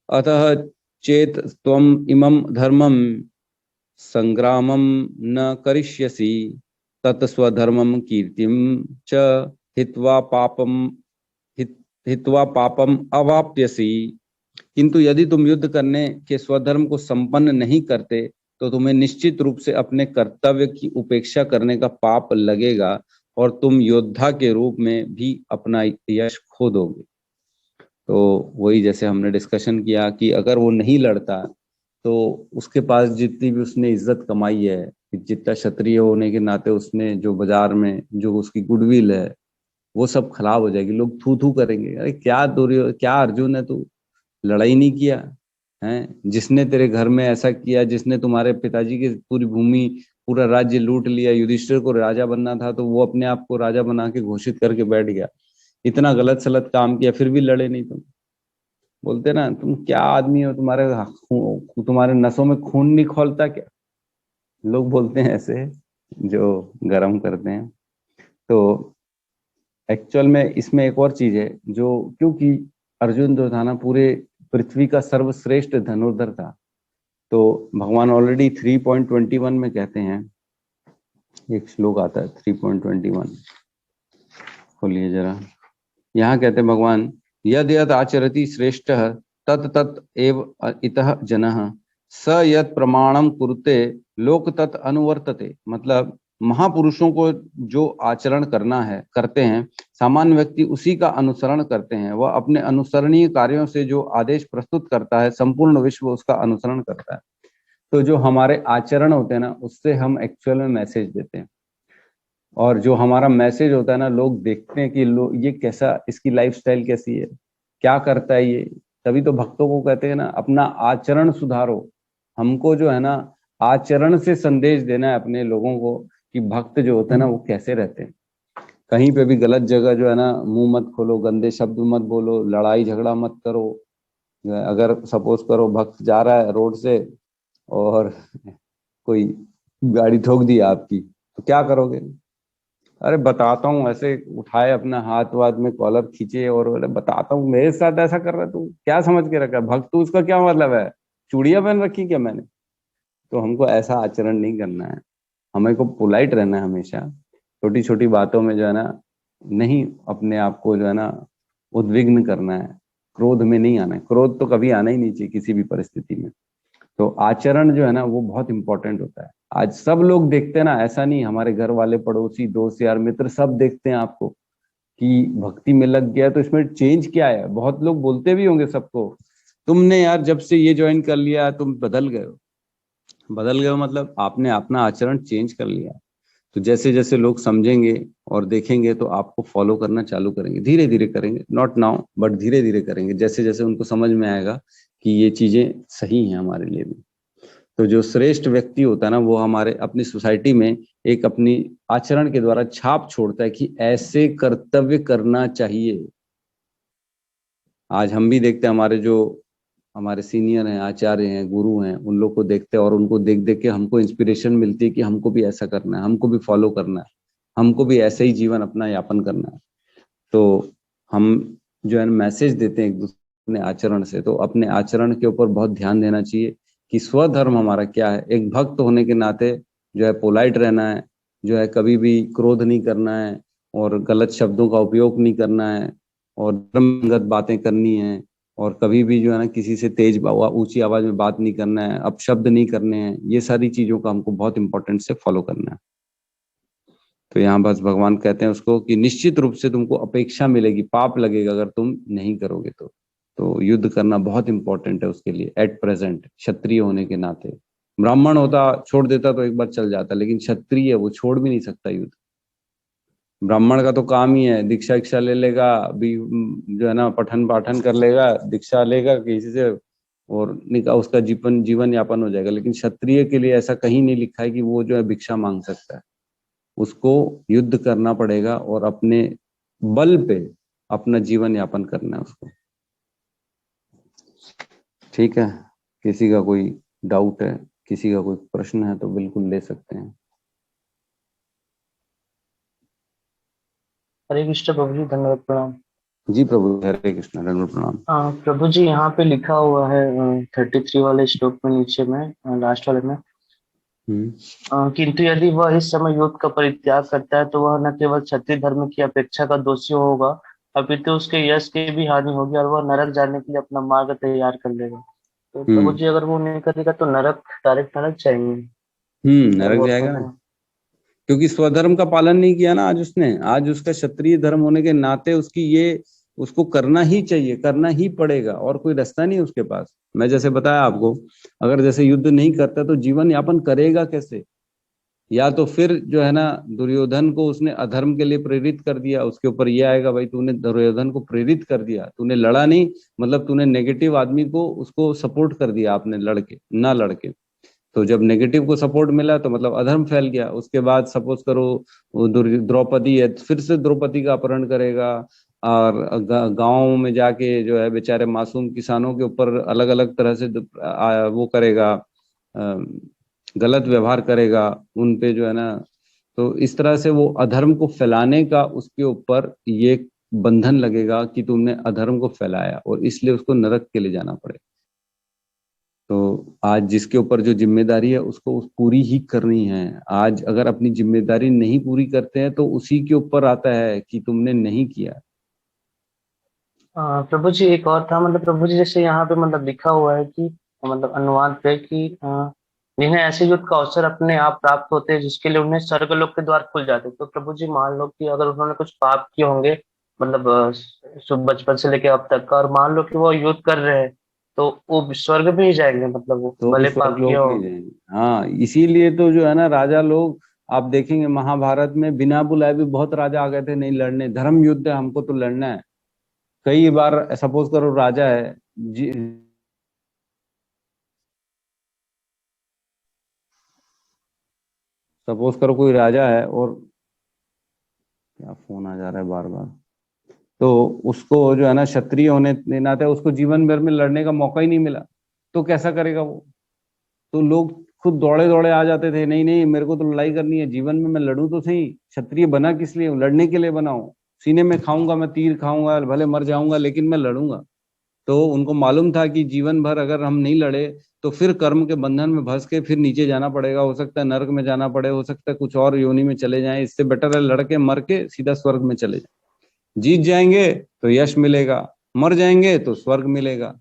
अतः चेत त्वम इमं धर्मम संग्रामम न करिष्यसि तत्स्वधर्मम कीर्तिम च हित्वा पापम हित्वा पापम अवाप्यसि। किंतु यदि तुम युद्ध करने के स्वधर्म को संपन्न नहीं करते तो तुम्हें निश्चित रूप से अपने कर्तव्य की उपेक्षा करने का पाप लगेगा और तुम योद्धा के रूप में भी अपना यश खो दोगे। तो वही जैसे हमने डिस्कशन किया कि अगर वो नहीं लड़ता तो उसके पास जितनी भी उसने इज्जत कमाई है, जितना क्षत्रिय होने के नाते उसने जो बाजार में जो उसकी गुडविल है, वो सब खराब हो जाएगी। लोग थू थू करेंगे, अरे क्या क्या अर्जुन है तू, लड़ाई नहीं किया है? जिसने तेरे घर में ऐसा किया, जिसने तुम्हारे पिताजी की पूरी भूमि पूरा राज्य लूट लिया, युधिष्ठिर को राजा बनना था तो वो अपने आप को राजा बना के घोषित करके बैठ गया, इतना गलत सलत काम किया, फिर भी लड़े नहीं तुम। बोलते ना तुम क्या आदमी हो, तुम्हारे नसों में खून नहीं खौलता क्या? लोग बोलते हैं ऐसे, जो गरम करते हैं। तो एक्चुअल में इसमें एक और चीज है, जो क्योंकि अर्जुन जो था ना पूरे पृथ्वी का सर्वश्रेष्ठ धनुर्धर था, तो भगवान ऑलरेडी 3.21 में कहते हैं, एक श्लोक आता है 3.21, खोलिए जरा। यहाँ कहते हैं भगवान, यद यद आचरति श्रेष्ठ तत् तत् एव इतः जनः स यत् प्रमाणम कुरुते लोक तत् अनुवर्तते। मतलब महापुरुषों को जो आचरण करना है करते हैं, सामान्य व्यक्ति उसी का अनुसरण करते हैं। वह अपने अनुसरणीय कार्यों से जो आदेश प्रस्तुत करता है, संपूर्ण विश्व उसका अनुसरण करता है। तो जो हमारे आचरण होते हैं ना, उससे हम एक्चुअल में मैसेज देते हैं, और जो हमारा मैसेज होता है ना, लोग देखते हैं कि ये कैसा, इसकी लाइफस्टाइल कैसी है, क्या करता है ये। तभी तो भक्तों को कहते हैं ना, अपना आचरण सुधारो। हमको जो है ना, आचरण से संदेश देना है अपने लोगों को कि भक्त जो होते हैं ना वो कैसे रहते हैं। कहीं पे भी गलत जगह जो है ना, मुंह मत खोलो, गंदे शब्द मत बोलो, लड़ाई झगड़ा मत करो। अगर सपोज करो भक्त जा रहा है रोड से और कोई गाड़ी ठोक दी आपकी, तो क्या करोगे? अरे बताता हूँ, ऐसे उठाए अपना हाथ वाथ में कॉलर खींचे और बोले बताता हूँ मेरे साथ ऐसा कर रहा है, तू क्या समझ के रखा है भक्त, तू उसका क्या मतलब है, चूड़ियां पहन रखी क्या मैंने? तो हमको ऐसा आचरण नहीं करना है, हमें को पोलाइट रहना है हमेशा। छोटी छोटी बातों में जो है ना, नहीं अपने आप को जो है ना उद्विग्न करना है, क्रोध में नहीं आना है। क्रोध तो कभी आना ही नहीं चाहिए किसी भी परिस्थिति में। तो आचरण जो है ना वो बहुत इंपॉर्टेंट होता है। आज सब लोग देखते हैं ना, ऐसा नहीं, हमारे घर वाले, पड़ोसी, दोस्त, यार, मित्र सब देखते हैं आपको कि भक्ति में लग गया, तो इसमें चेंज क्या है? बहुत लोग बोलते भी होंगे सबको, तुमने यार जब से ये ज्वाइन कर लिया तुम बदल गए हो। बदल गए हो मतलब आपने अपना आचरण चेंज कर लिया। तो जैसे जैसे लोग समझेंगे और देखेंगे तो आपको फॉलो करना चालू करेंगे, धीरे धीरे करेंगे, नॉट नाउ बट धीरे धीरे करेंगे, जैसे जैसे उनको समझ में आएगा कि ये चीजें सही हैं हमारे लिए भी। तो जो श्रेष्ठ व्यक्ति होता है ना, वो हमारे अपनी सोसाइटी में एक अपनी आचरण के द्वारा छाप छोड़ता है कि ऐसे कर्तव्य करना चाहिए। आज हम भी देखते हैं, हमारे जो हमारे सीनियर हैं, आचार्य हैं, गुरु हैं, उन लोग को देखते हैं और उनको देख देख के हमको इंस्पिरेशन मिलती है कि हमको भी ऐसा करना है, हमको भी फॉलो करना है, हमको भी ऐसे ही जीवन अपना यापन करना है। तो हम जो है मैसेज देते हैं एक दूसरे आचरण से, तो अपने आचरण के ऊपर बहुत ध्यान देना चाहिए कि स्वधर्म हमारा क्या है। एक भक्त होने के नाते जो है पोलाइट रहना है, जो है कभी भी क्रोध नहीं करना है और गलत शब्दों का उपयोग नहीं करना है और धर्मगत बातें करनी है, और कभी भी जो है ना किसी से तेज ऊंची आवाज में बात नहीं करना है, अपशब्द नहीं करने हैं। ये सारी चीजों का हमको बहुत इंपॉर्टेंट से फॉलो करना है। तो यहाँ बस भगवान कहते हैं उसको कि निश्चित रूप से तुमको अपेक्षा मिलेगी, पाप लगेगा अगर तुम नहीं करोगे तो युद्ध करना बहुत इंपॉर्टेंट है उसके लिए एट प्रेजेंट, क्षत्रिय होने के नाते। ब्राह्मण होता छोड़ देता तो एक बार चल जाता, लेकिन क्षत्रिय वो छोड़ भी नहीं सकता युद्ध। ब्राह्मण का तो काम ही है, दीक्षा इक्षा ले लेगा भी, जो है ना पठन पाठन कर लेगा, दीक्षा लेगा किसी से और निकाह, उसका जीवन जीवन यापन हो जाएगा। लेकिन क्षत्रिय के लिए ऐसा कहीं नहीं लिखा है कि वो जो है भिक्षा मांग सकता है। उसको युद्ध करना पड़ेगा और अपने बल पे अपना जीवन यापन करना है उसको। ठीक है, किसी का कोई डाउट है, किसी का कोई प्रश्न है तो बिल्कुल ले सकते हैं। हरे कृष्ण प्रभु जी, धन्यवाद, प्रणाम। जी प्रभु, हरे कृष्ण, दंडवत प्रणाम। प्रभु जी, यहाँ पे लिखा हुआ है 33 वाले श्लोक में नीचे में लास्ट वाले में, किंतु यदि वह इस समय युद्ध का परित्याग करता है तो वह न केवल क्षत्रिय धर्म की अपेक्षा का दोषी होगा, अपितु उसके यश की भी हानि होगी और वह नरक जाने के लिए अपना मार्ग तैयार कर लेगा। तो प्रभु जी, अगर वो नहीं करेगा तो नरक, डायरेक्ट नरक जाएंगे। नरक जाएगा ना, क्योंकि स्वधर्म का पालन नहीं किया ना आज उसने। आज उसका क्षत्रिय धर्म होने के नाते उसकी ये उसको करना ही चाहिए, करना ही पड़ेगा, और कोई रास्ता नहीं उसके पास। मैं जैसे बताया आपको, अगर जैसे युद्ध नहीं करता तो जीवन यापन करेगा कैसे? या तो फिर जो है ना दुर्योधन को उसने अधर्म के लिए प्रेरित कर दिया, उसके ऊपर ये आएगा भाई तूने दुर्योधन को प्रेरित कर दिया, तूने लड़ा नहीं, मतलब तूने नेगेटिव आदमी को उसको सपोर्ट कर दिया आपने, लड़के ना लड़के। तो जब नेगेटिव को सपोर्ट मिला तो मतलब अधर्म फैल गया। उसके बाद सपोज करो द्रौपदी है, फिर से द्रौपदी का अपहरण करेगा और गाँव में जाके जो है बेचारे मासूम किसानों के ऊपर अलग अलग तरह से वो करेगा, गलत व्यवहार करेगा उन पे जो है ना। तो इस तरह से वो अधर्म को फैलाने का उसके ऊपर ये बंधन लगेगा कि तुमने अधर्म को फैलाया, और इसलिए उसको नरक के लिए जाना पड़ेगा। तो आज जिसके ऊपर जो जिम्मेदारी है उसको पूरी ही करनी है। आज अगर अपनी जिम्मेदारी नहीं पूरी करते हैं तो उसी के ऊपर आता है कि तुमने नहीं किया। प्रभु जी, एक और था, मतलब प्रभु जी जैसे यहाँ पे मतलब लिखा हुआ है कि मतलब अनुवाद पे कि जिन्हें ऐसे युद्ध का अवसर अपने आप प्राप्त होते हैं जिसके लिए उन्हें स्वर्गलोक के द्वार खुल जाते। तो प्रभु जी, मान लो कि अगर उन्होंने कुछ पाप किए होंगे, मतलब बचपन से लेके अब तक का, और मान लो कि वो युद्ध कर रहे हैं, तो वो स्वर्ग भी ही जाएंगे, मतलब वो तो भी भले पाप किए स्वर्गलोक हो। नहीं जाएंगे। हाँ, इसीलिए तो जो है ना राजा लोग, आप देखेंगे महाभारत में बिना बुलाए भी बहुत राजा आ गए थे नहीं लड़ने, धर्म युद्ध है, हमको तो लड़ना है। कई बार सपोज करो राजा है जी, सपोज करो कोई राजा है और क्या फोन आ जा रहा है बार बार, तो उसको जो है ना क्षत्रिय होने के नाते उसको जीवन भर में लड़ने का मौका ही नहीं मिला, तो कैसा करेगा वो? तो लोग खुद दौड़े दौड़े आ जाते थे, नहीं नहीं मेरे को तो लड़ाई करनी है, जीवन में मैं लड़ूं तो सही। क्षत्रिय बना किस लिए? लड़ने के लिए बना हूं। सीने में खाऊंगा, मैं तीर खाऊंगा, भले मर जाऊंगा लेकिन मैं लड़ूंगा। तो उनको मालूम था कि जीवन भर अगर हम नहीं लड़े तो फिर कर्म के बंधन में फंस के फिर नीचे जाना पड़ेगा, हो सकता है नरक में जाना पड़े, हो सकता है कुछ और योनि में चले जाएं। इससे बेटर है लड़के मर के सीधा स्वर्ग में चले जाएं। जीत जाएंगे तो यश मिलेगा, मर जाएंगे तो स्वर्ग मिलेगा।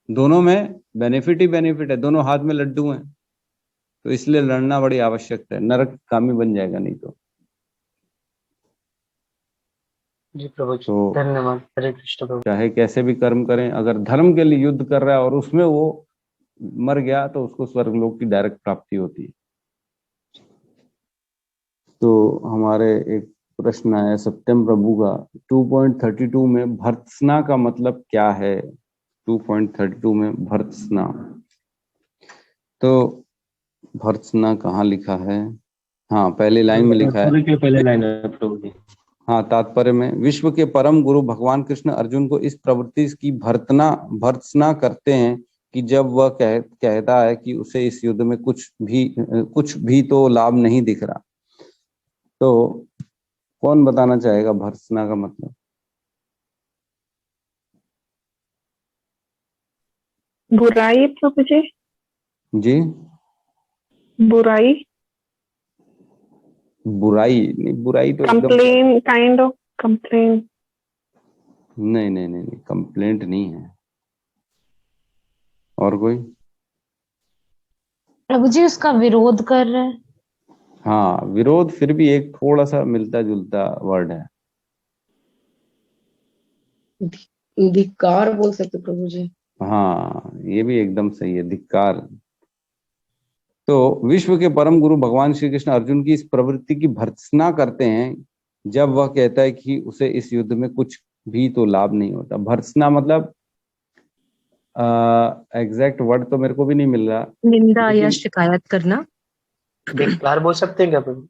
दोनों में बेनिफिट ही बेनिफिट है, दोनों हाथ में लड्डू हैं। तो इसलिए लड़ना बड़ी आवश्यकता है, नरक कामी बन जाएगा नहीं तो। जी प्रभु जी, तो धन्यवाद। हरे कृष्ण प्रभु। चाहे कैसे भी कर्म करें, अगर धर्म के लिए युद्ध कर रहा है और उसमें वो मर गया तो उसको स्वर्गलोक की डायरेक्ट प्राप्ति होती है। तो हमारे एक प्रश्न आया सत्यम प्रभु का 2.32 में भर्त्सना का मतलब क्या है। 2.32 में भर्त्सना, तो भर्त्सना कहाँ लिखा है? हाँ, पहली लाइन में लिखा है। तात्पर्य के पहले लाइन है प्रभु जी। हाँ, तात्पर्य में विश्व के परम गुरु भगवान कृष्ण अर्जुन को इस प्रवृत्ति की भर्त्सना करते हैं कि जब वह कहता है कि उसे इस युद्ध में कुछ भी तो लाभ नहीं दिख रहा। तो कौन बताना चाहेगा भर्त्सना का मतलब? बुराई प्रभु जी। जी, बुराई, बुराई नहीं, बुराई तो एकदम कंप्लेन, काइंड ऑफ कंप्लेन। नहीं नहीं नहीं नहीं, कंप्लेंट नहीं है। और कोई? प्रभु जी उसका विरोध कर रहे हैं। हाँ, विरोध फिर भी एक थोड़ा सा मिलता जुलता वर्ड है। धिक्कार बोल सकते प्रभु जी। हाँ, ये भी एकदम सही है, धिक्कार। तो विश्व के परम गुरु भगवान श्री कृष्ण अर्जुन की इस प्रवृत्ति की भर्त्सना करते हैं जब वह कहता है कि उसे इस युद्ध में कुछ भी तो लाभ नहीं होता। भर्त्सना मतलब एग्जैक्ट वर्ड तो मेरे को भी नहीं मिल रहा। निंदा या लेकिन शिकायत करना। धिक्कार बोल सकते हैं क्या प्रभु?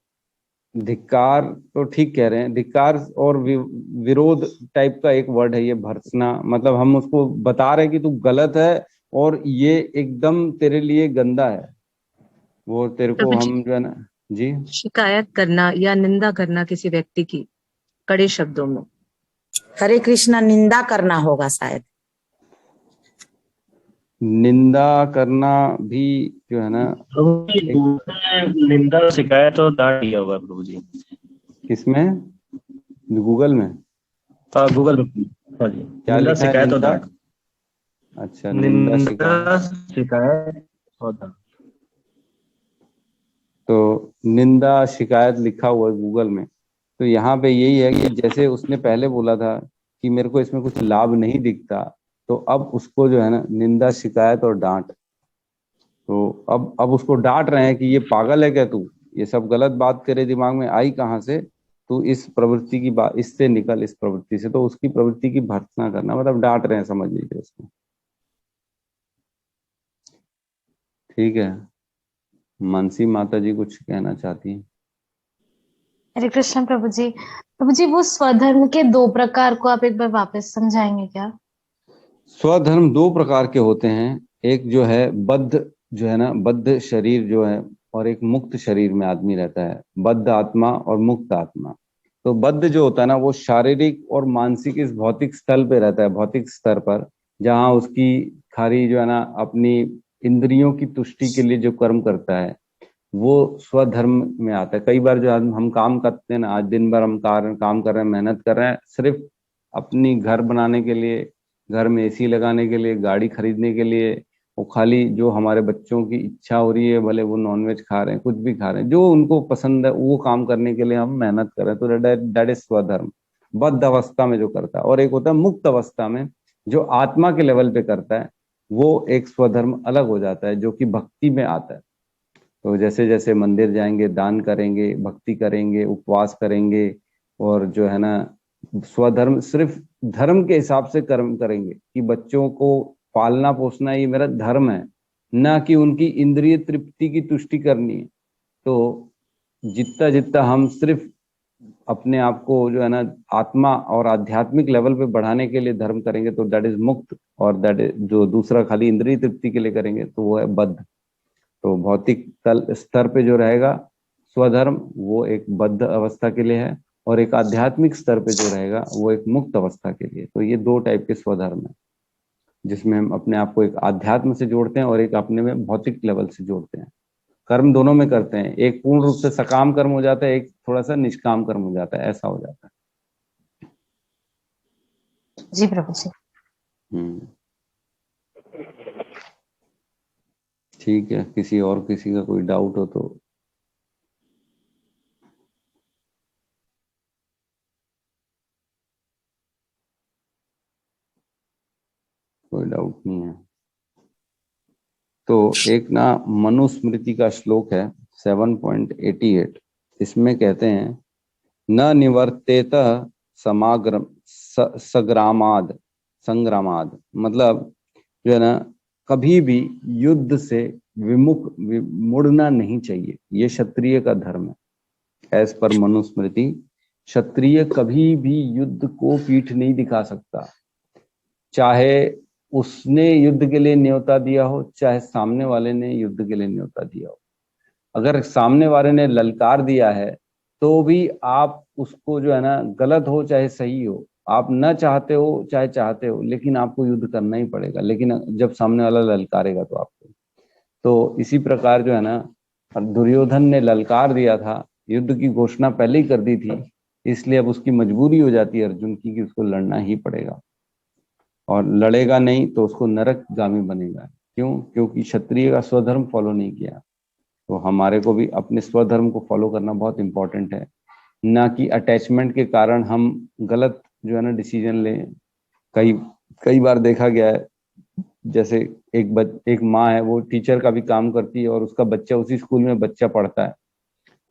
धिक्कार तो ठीक कह रहे हैं, धिक्कार और विरोध टाइप का एक वर्ड है ये भर्त्सना। मतलब हम उसको बता रहे हैं कि तू गलत है और ये एकदम तेरे लिए गंदा है, वो तेरे को प्रभु जी, हम जो है ना। जी, शिकायत करना या निंदा करना किसी व्यक्ति की कड़े शब्दों में। हरे कृष्णा, निंदा करना होगा शायद। निंदा करना भी जो है ना। प्रभु जी, निंदा, शिकायत और डांट दिया होगा प्रभु जी। किसमें? गूगल में? हाँ, गूगल में। हाँ जी, क्या निंदा, लिखा है? शिकायत और निंदा? डांट। अच्छा, निंदा शिकायत। शिकायत और डांट। तो निंदा शिकायत लिखा हुआ है गूगल में। तो यहाँ पे यही है कि जैसे उसने पहले बोला था कि मेरे को इसमें कुछ लाभ नहीं दिखता, तो अब उसको जो है ना निंदा शिकायत और डांट। तो अब उसको डांट रहे हैं कि ये पागल है क्या तू, ये सब गलत बात तेरे दिमाग में आई कहाँ से, तू इस प्रवृत्ति की बात, इससे निकल, इस प्रवृत्ति से। तो उसकी प्रवृत्ति की भर्त्सना करना मतलब डांट रहे हैं, समझ लीजिए उसको। ठीक है, मानसी माता जी कुछ कहना चाहती हैं। हरे कृष्ण प्रभु जी। प्रभु जी वो स्वधर्म के 2 प्रकार को आप एक बार वापस समझाएंगे क्या? स्वधर्म 2 प्रकार के होते हैं। एक जो है बद्ध, जो है ना बद्ध शरीर जो है, और एक मुक्त शरीर में आदमी रहता है, बद्ध आत्मा और मुक्त आत्मा। तो बद्ध जो होता है ना वो शारीरिक और मानसिक इस भौतिक स्थल पे रहता है, भौतिक स्तर पर, जहाँ उसकी खाली जो है ना अपनी इंद्रियों की तुष्टि के लिए जो कर्म करता है वो स्वधर्म में आता है। कई बार जो हम काम करते हैं ना, आज दिन भर हम काम कर रहे हैं, मेहनत कर रहे हैं, सिर्फ अपनी घर बनाने के लिए, घर में एसी लगाने के लिए, गाड़ी खरीदने के लिए, वो खाली जो हमारे बच्चों की इच्छा हो रही है, भले वो नॉनवेज खा रहे हैं, कुछ भी खा रहे हैं, जो उनको पसंद है वो काम करने के लिए हम मेहनत कर रहे हैं, तो दैट इज स्वधर्म, बद्ध अवस्था में जो करता है। और एक होता है मुक्त अवस्था में, जो आत्मा के लेवल पे करता है, वो एक स्वधर्म अलग हो जाता है, जो कि भक्ति में आता है। तो जैसे जैसे मंदिर जाएंगे, दान करेंगे, भक्ति करेंगे, उपवास करेंगे, और जो है ना स्वधर्म, सिर्फ धर्म के हिसाब से कर्म करेंगे कि बच्चों को पालना पोसना ये मेरा धर्म है, ना कि उनकी इंद्रिय तृप्ति की तुष्टि करनी है। तो जितना जितना हम सिर्फ अपने आप को जो है ना आत्मा और आध्यात्मिक लेवल पे बढ़ाने के लिए धर्म करेंगे तो दैट इज मुक्त, और दैट इज जो दूसरा खाली इंद्रिय तृप्ति के लिए करेंगे तो वो है बद्ध। तो भौतिक स्तर पे जो रहेगा स्वधर्म वो एक बद्ध अवस्था के लिए है, और एक आध्यात्मिक स्तर पे जो रहेगा वो एक मुक्त अवस्था के लिए। तो ये 2 टाइप के स्वधर्म है, जिसमें हम अपने आप को एक आध्यात्म से जोड़ते हैं और एक अपने में भौतिक लेवल से जोड़ते हैं। कर्म दोनों में करते हैं, एक पूर्ण रूप से सकाम कर्म हो जाता है, एक थोड़ा सा निष्काम कर्म हो जाता है, ऐसा हो जाता है। जी प्रभु जी। ठीक है, किसी का कोई डाउट हो तो? कोई डाउट नहीं है तो एक ना मनुस्मृति का श्लोक है 7.88, इसमें कहते हैं न निवर्तेत समाग्र सग्रामाद संग्रामाद, मतलब जो है ना कभी भी युद्ध से मुड़ना नहीं चाहिए। ये क्षत्रिय का धर्म है। एज पर मनुस्मृति क्षत्रिय कभी भी युद्ध को पीठ नहीं दिखा सकता, चाहे उसने युद्ध के लिए न्योता दिया हो, चाहे सामने वाले ने युद्ध के लिए न्योता दिया हो। अगर सामने वाले ने ललकार दिया है तो भी आप उसको जो है ना, गलत हो चाहे सही हो, आप न चाहते हो चाहे चाहते हो, लेकिन आपको युद्ध करना ही पड़ेगा। लेकिन जब सामने वाला ललकारेगा तो आपको, तो इसी प्रकार जो है ना, दुर्योधन ने ललकार दिया था, युद्ध की घोषणा पहले ही कर दी थी, इसलिए अब उसकी मजबूरी हो जाती है अर्जुन की कि उसको लड़ना ही पड़ेगा, और लड़ेगा नहीं तो उसको नरकगामी बनेगा। क्यों? क्योंकि क्षत्रिय का स्वधर्म फॉलो नहीं किया। तो हमारे को भी अपने स्वधर्म को फॉलो करना बहुत इंपॉर्टेंट है, ना कि अटैचमेंट के कारण हम गलत जो है ना डिसीजन लें। कई बार देखा गया है, जैसे एक माँ है, वो टीचर का भी काम करती है और उसका बच्चा उसी स्कूल में बच्चा पढ़ता है,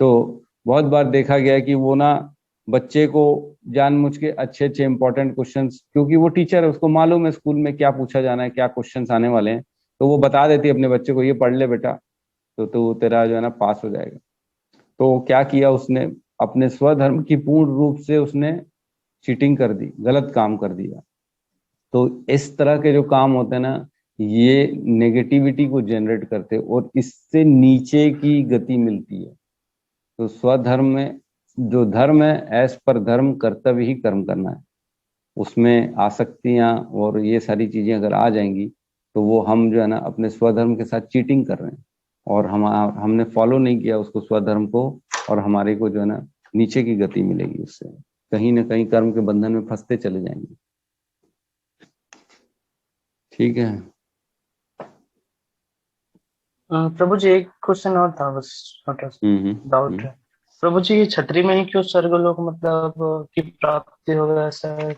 तो बहुत बार देखा गया है कि वो ना बच्चे को जानबूझ के अच्छे अच्छे इंपॉर्टेंट क्वेश्चंस, क्योंकि वो टीचर है, उसको मालूम है स्कूल में क्या पूछा जाना है, क्या क्वेश्चंस आने वाले हैं, तो वो बता देती है अपने बच्चे को, ये पढ़ ले बेटा तो तेरा जो है ना पास हो जाएगा। तो क्या किया उसने, अपने स्वधर्म की पूर्ण रूप से उसने चीटिंग कर दी, गलत काम कर दिया। तो इस तरह के जो काम होते हैं ना, ये नेगेटिविटी को जनरेट करते हैं और इससे नीचे की गति मिलती है। तो स्वधर्म में जो धर्म है, एज पर धर्म कर्तव्य ही कर्म करना है। उसमें आसक्तियां और ये सारी चीजें अगर आ जाएंगी तो वो हम जो है ना अपने स्वधर्म के साथ चीटिंग कर रहे हैं, और हमने फॉलो नहीं किया उसको स्वधर्म को, और हमारे को जो है ना नीचे की गति मिलेगी, उससे कहीं ना कहीं कर्म के बंधन में फंसते चले जाएंगे। ठीक है प्रभु जी, एक क्वेश्चन और था, बस छोटा सा डाउट है। प्रभु जी, ये छतरी में ही क्यों स्वर्गलोक मतलब की प्राप्ति होगा, ऐसा है?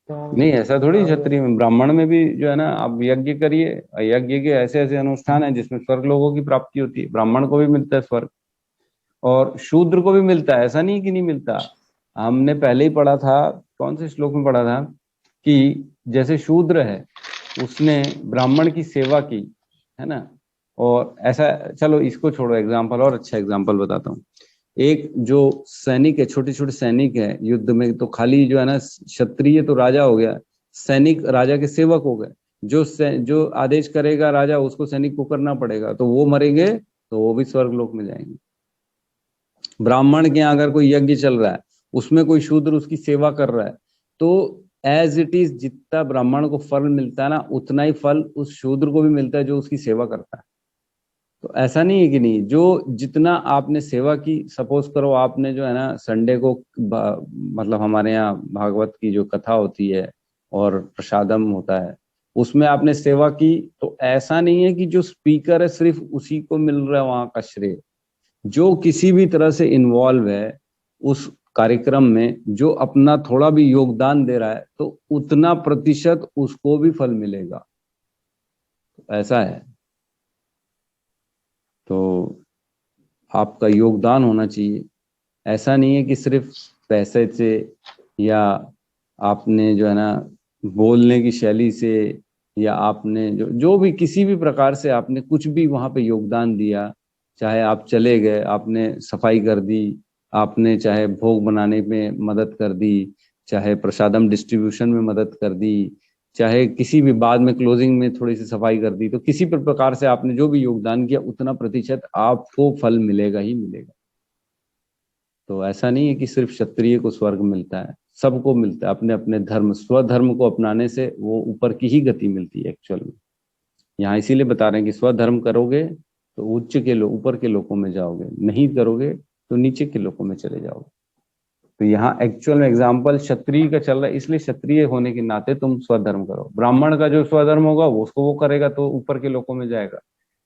नहीं, ऐसा थोड़ी, क्षत्रिय में, ब्राह्मण में भी जो है ना आप यज्ञ करिए, यज्ञ के ऐसे ऐसे अनुष्ठान है जिसमें स्वर्ग लोगों की प्राप्ति होती है। ब्राह्मण को भी मिलता है स्वर्ग, और शूद्र को भी मिलता है, ऐसा नहीं कि नहीं मिलता। हमने पहले ही पढ़ा था, कौन से श्लोक में पढ़ा था, कि जैसे शूद्र है उसने ब्राह्मण की सेवा की, है ना, और ऐसा, चलो इसको छोड़ो, एग्जाम्पल और अच्छा एग्जाम्पल बताता हूँ। एक जो सैनिक है, छोटे छोटे सैनिक है युद्ध में, तो खाली जो है ना क्षत्रिय तो राजा हो गया, सैनिक राजा के सेवक हो गए। जो आदेश करेगा राजा, उसको सैनिक को करना पड़ेगा, तो वो मरेंगे तो वो भी स्वर्गलोक में जाएंगे। ब्राह्मण के यहाँ अगर कोई यज्ञ चल रहा है, उसमें कोई शूद्र उसकी सेवा कर रहा है, तो एज इट इज जितना ब्राह्मण को फल मिलता है ना, उतना ही फल उस शूद्र को भी मिलता है जो उसकी सेवा करता है। तो ऐसा नहीं है कि नहीं, जो जितना आपने सेवा की, सपोज करो आपने जो है ना संडे को मतलब हमारे यहाँ भागवत की जो कथा होती है और प्रसादम होता है, उसमें आपने सेवा की, तो ऐसा नहीं है कि जो स्पीकर है सिर्फ उसी को मिल रहा है वहां का श्रेय। जो किसी भी तरह से इन्वॉल्व है उस कार्यक्रम में, जो अपना थोड़ा भी योगदान दे रहा है, तो उतना प्रतिशत उसको भी फल मिलेगा। ऐसा है, तो आपका योगदान होना चाहिए। ऐसा नहीं है कि सिर्फ पैसे से या आपने जो है ना बोलने की शैली से, या आपने जो भी किसी भी प्रकार से आपने कुछ भी वहां पे योगदान दिया, चाहे आप चले गए, आपने सफाई कर दी, आपने चाहे भोग बनाने में मदद कर दी, चाहे प्रसादम डिस्ट्रीब्यूशन में मदद कर दी, चाहे किसी भी बाद में क्लोजिंग में थोड़ी सी सफाई कर दी, तो किसी भी प्रकार से आपने जो भी योगदान किया, उतना प्रतिशत आपको फल मिलेगा ही मिलेगा। तो ऐसा नहीं है कि सिर्फ क्षत्रिय को स्वर्ग मिलता है, सबको मिलता है। अपने अपने धर्म, स्वधर्म को अपनाने से वो ऊपर की ही गति मिलती है एक्चुअल में। यहाँ इसीलिए बता रहे हैं कि स्वधर्म करोगे तो उच्च के ऊपर के लोकों में जाओगे, नहीं करोगे तो नीचे के लोकों में चले जाओगे। तो यहाँ एक्चुअल में एग्जाम्पल क्षत्रिय का चल रहा है, इसलिए क्षत्रिय होने के नाते तुम स्वधर्म करो। ब्राह्मण का जो स्वधर्म होगा वो उसको वो करेगा तो ऊपर के लोकों में जाएगा।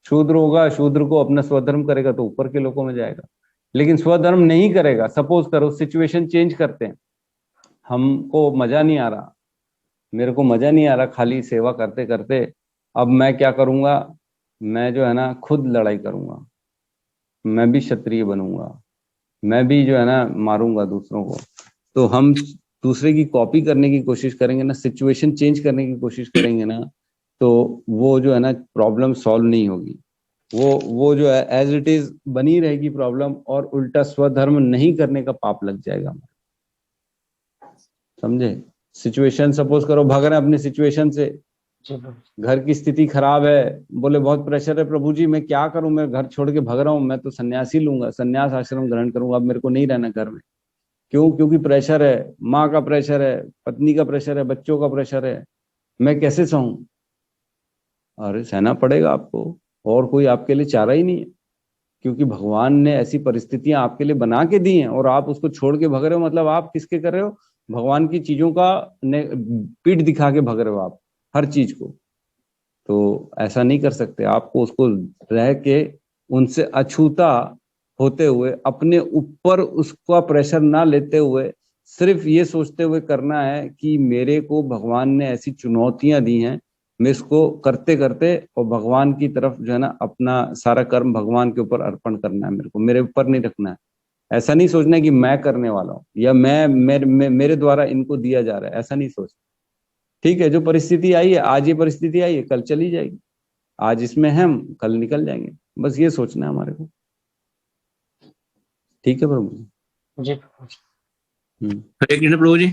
शूद्र होगा, शूद्र को अपना स्वधर्म करेगा तो ऊपर के लोकों में जाएगा। लेकिन स्वधर्म नहीं करेगा, सपोज करो सिचुएशन चेंज करते हैं, हमको मजा नहीं आ रहा, मेरे को मजा नहीं आ रहा खाली सेवा करते करते, अब मैं क्या करूंगा, मैं जो है ना खुद लड़ाई करूंगा, मैं भी क्षत्रिय बनूंगा, मैं भी जो है ना मारूंगा दूसरों को, तो हम दूसरे की कॉपी करने की कोशिश करेंगे ना, सिचुएशन चेंज करने की कोशिश करेंगे ना, तो वो जो है ना प्रॉब्लम सॉल्व नहीं होगी। वो जो है एज इट इज बनी रहेगी प्रॉब्लम, और उल्टा स्वधर्म नहीं करने का पाप लग जाएगा हमारे, समझे। सिचुएशन सपोज करो भाग रहे हैं अपनी सिचुएशन से, घर की स्थिति खराब है, बोले बहुत प्रेशर है प्रभु जी, मैं क्या करूं, मैं घर छोड़ के भाग रहा हूं, मैं तो सन्यासी लूंगा, सन्यास आश्रम ग्रहण करूंगा, अब मेरे को नहीं रहना घर में। क्यों? क्योंकि प्रेशर है, माँ का प्रेशर है, पत्नी का प्रेशर है, बच्चों का प्रेशर है, मैं कैसे सहूं? अरे सहना पड़ेगा आपको, और कोई आपके लिए चारा ही नहीं है, क्योंकि भगवान ने ऐसी परिस्थितियां आपके लिए बना के दी हैं, और आप उसको छोड़ के भाग रहे हो, मतलब आप किसके कर रहे हो? भगवान की चीजों का पीठ दिखा के भाग रहे हो आप, हर चीज को। तो ऐसा नहीं कर सकते, आपको उसको रह के उनसे अछूता होते हुए, अपने ऊपर उसका प्रेशर ना लेते हुए, सिर्फ ये सोचते हुए करना है कि मेरे को भगवान ने ऐसी चुनौतियां दी हैं, मैं इसको करते करते, और भगवान की तरफ जो है ना अपना सारा कर्म भगवान के ऊपर अर्पण करना है, मेरे को मेरे ऊपर नहीं रखना है। ऐसा नहीं सोचना है कि मैं करने वाला हूँ, या मेरे द्वारा इनको दिया जा रहा है, ऐसा नहीं सोचना। ठीक है, जो परिस्थिति आई है, आज ये परिस्थिति आई है, कल चली जाएगी, आज इसमें हम कल निकल जाएंगे, बस ये सोचना है हमारे को। ठीक है प्रभु जी। हरे कृष्ण प्रभु जी।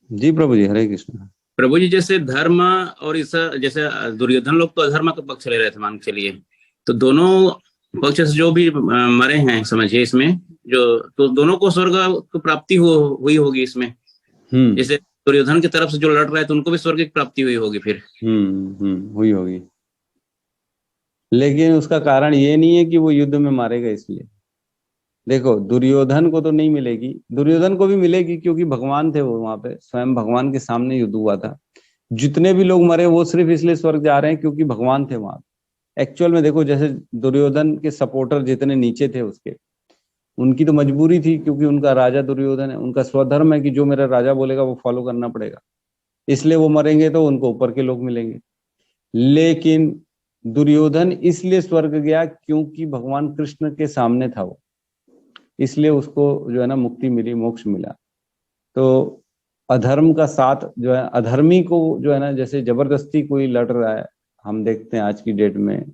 जी प्रभु जी, हरे कृष्ण। प्रभु जी, जैसे धर्म और इस, जैसे दुर्योधन लोग तो अधर्म का पक्ष ले रहे थे, मान के चलिए, तो दोनों पक्ष से जो भी मरे हैं, समझिए इसमें जो, तो दोनों को स्वर्ग की प्राप्ति हुई होगी इसमें। जैसे दुर्योधन की तरफ से जो लड़ रहा है, तो उनको भी स्वर्ग की प्राप्ति हुई होगी फिर। हुई होगी, लेकिन उसका कारण ये नहीं है कि वो युद्ध में मारेगा इसलिए। देखो, दुर्योधन को तो नहीं मिलेगी, दुर्योधन को भी मिलेगी, क्योंकि भगवान थे वो वहां पे, स्वयं भगवान के सामने युद्ध हुआ था। जितने भी लोग मरे वो सिर्फ इसलिए स्वर्ग जा रहे हैं क्योंकि भगवान थे वहां। एक्चुअल में देखो, जैसे दुर्योधन के सपोर्टर जितने नीचे थे उसके, उनकी तो मजबूरी थी, क्योंकि उनका राजा दुर्योधन है, उनका स्वधर्म है कि जो मेरा राजा बोलेगा वो फॉलो करना पड़ेगा, इसलिए वो मरेंगे तो उनको ऊपर के लोग मिलेंगे। लेकिन दुर्योधन इसलिए स्वर्ग गया क्योंकि भगवान कृष्ण के सामने था वो, इसलिए उसको जो है ना मुक्ति मिली, मोक्ष मिला। तो अधर्म का साथ जो है, अधर्मी को जो है ना, जैसे जबरदस्ती कोई लड़ रहा है, हम देखते हैं आज की डेट में,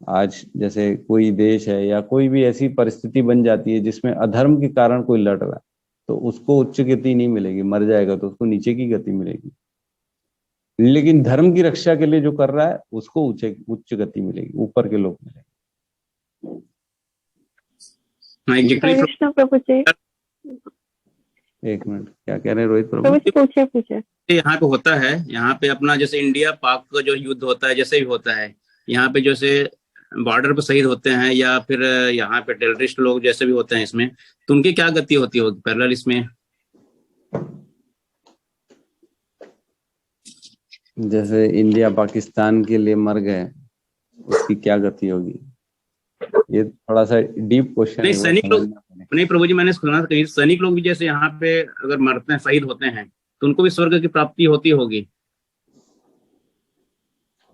आज जैसे कोई देश है या कोई भी ऐसी परिस्थिति बन जाती है जिसमें अधर्म के कारण कोई लड़ रहा है, तो उसको उच्च गति नहीं मिलेगी, मर जाएगा तो उसको नीचे की गति मिलेगी। लेकिन धर्म की रक्षा के लिए जो कर रहा है उसको उच्च गति मिलेगी, ऊपर के लोग मिलेंगे। कृष्ण प्रभु जी। एक मिनट, क्या कह रहे हैं रोहित प्रभु? पूछे। यहाँ पे होता है, यहाँ पे अपना जैसे इंडिया पाक का जो युद्ध होता है, जैसे भी होता है, यहाँ पे जैसे बॉर्डर पे शहीद होते हैं, या फिर यहाँ पे टेररिस्ट लोग जैसे भी होते हैं इसमें, तो उनकी क्या गति होती होगी पैरेलल इसमें? जैसे इंडिया पाकिस्तान के लिए मर गए, उसकी क्या गति होगी? ये थोड़ा सा डीप क्वेश्चन है। सैनिक लोग नहीं प्रभु जी, मैंने सुना था कहीं सैनिक लोग भी जैसे यहाँ पे अगर मरते हैं, शहीद होते हैं, तो उनको भी स्वर्ग की प्राप्ति होती होगी?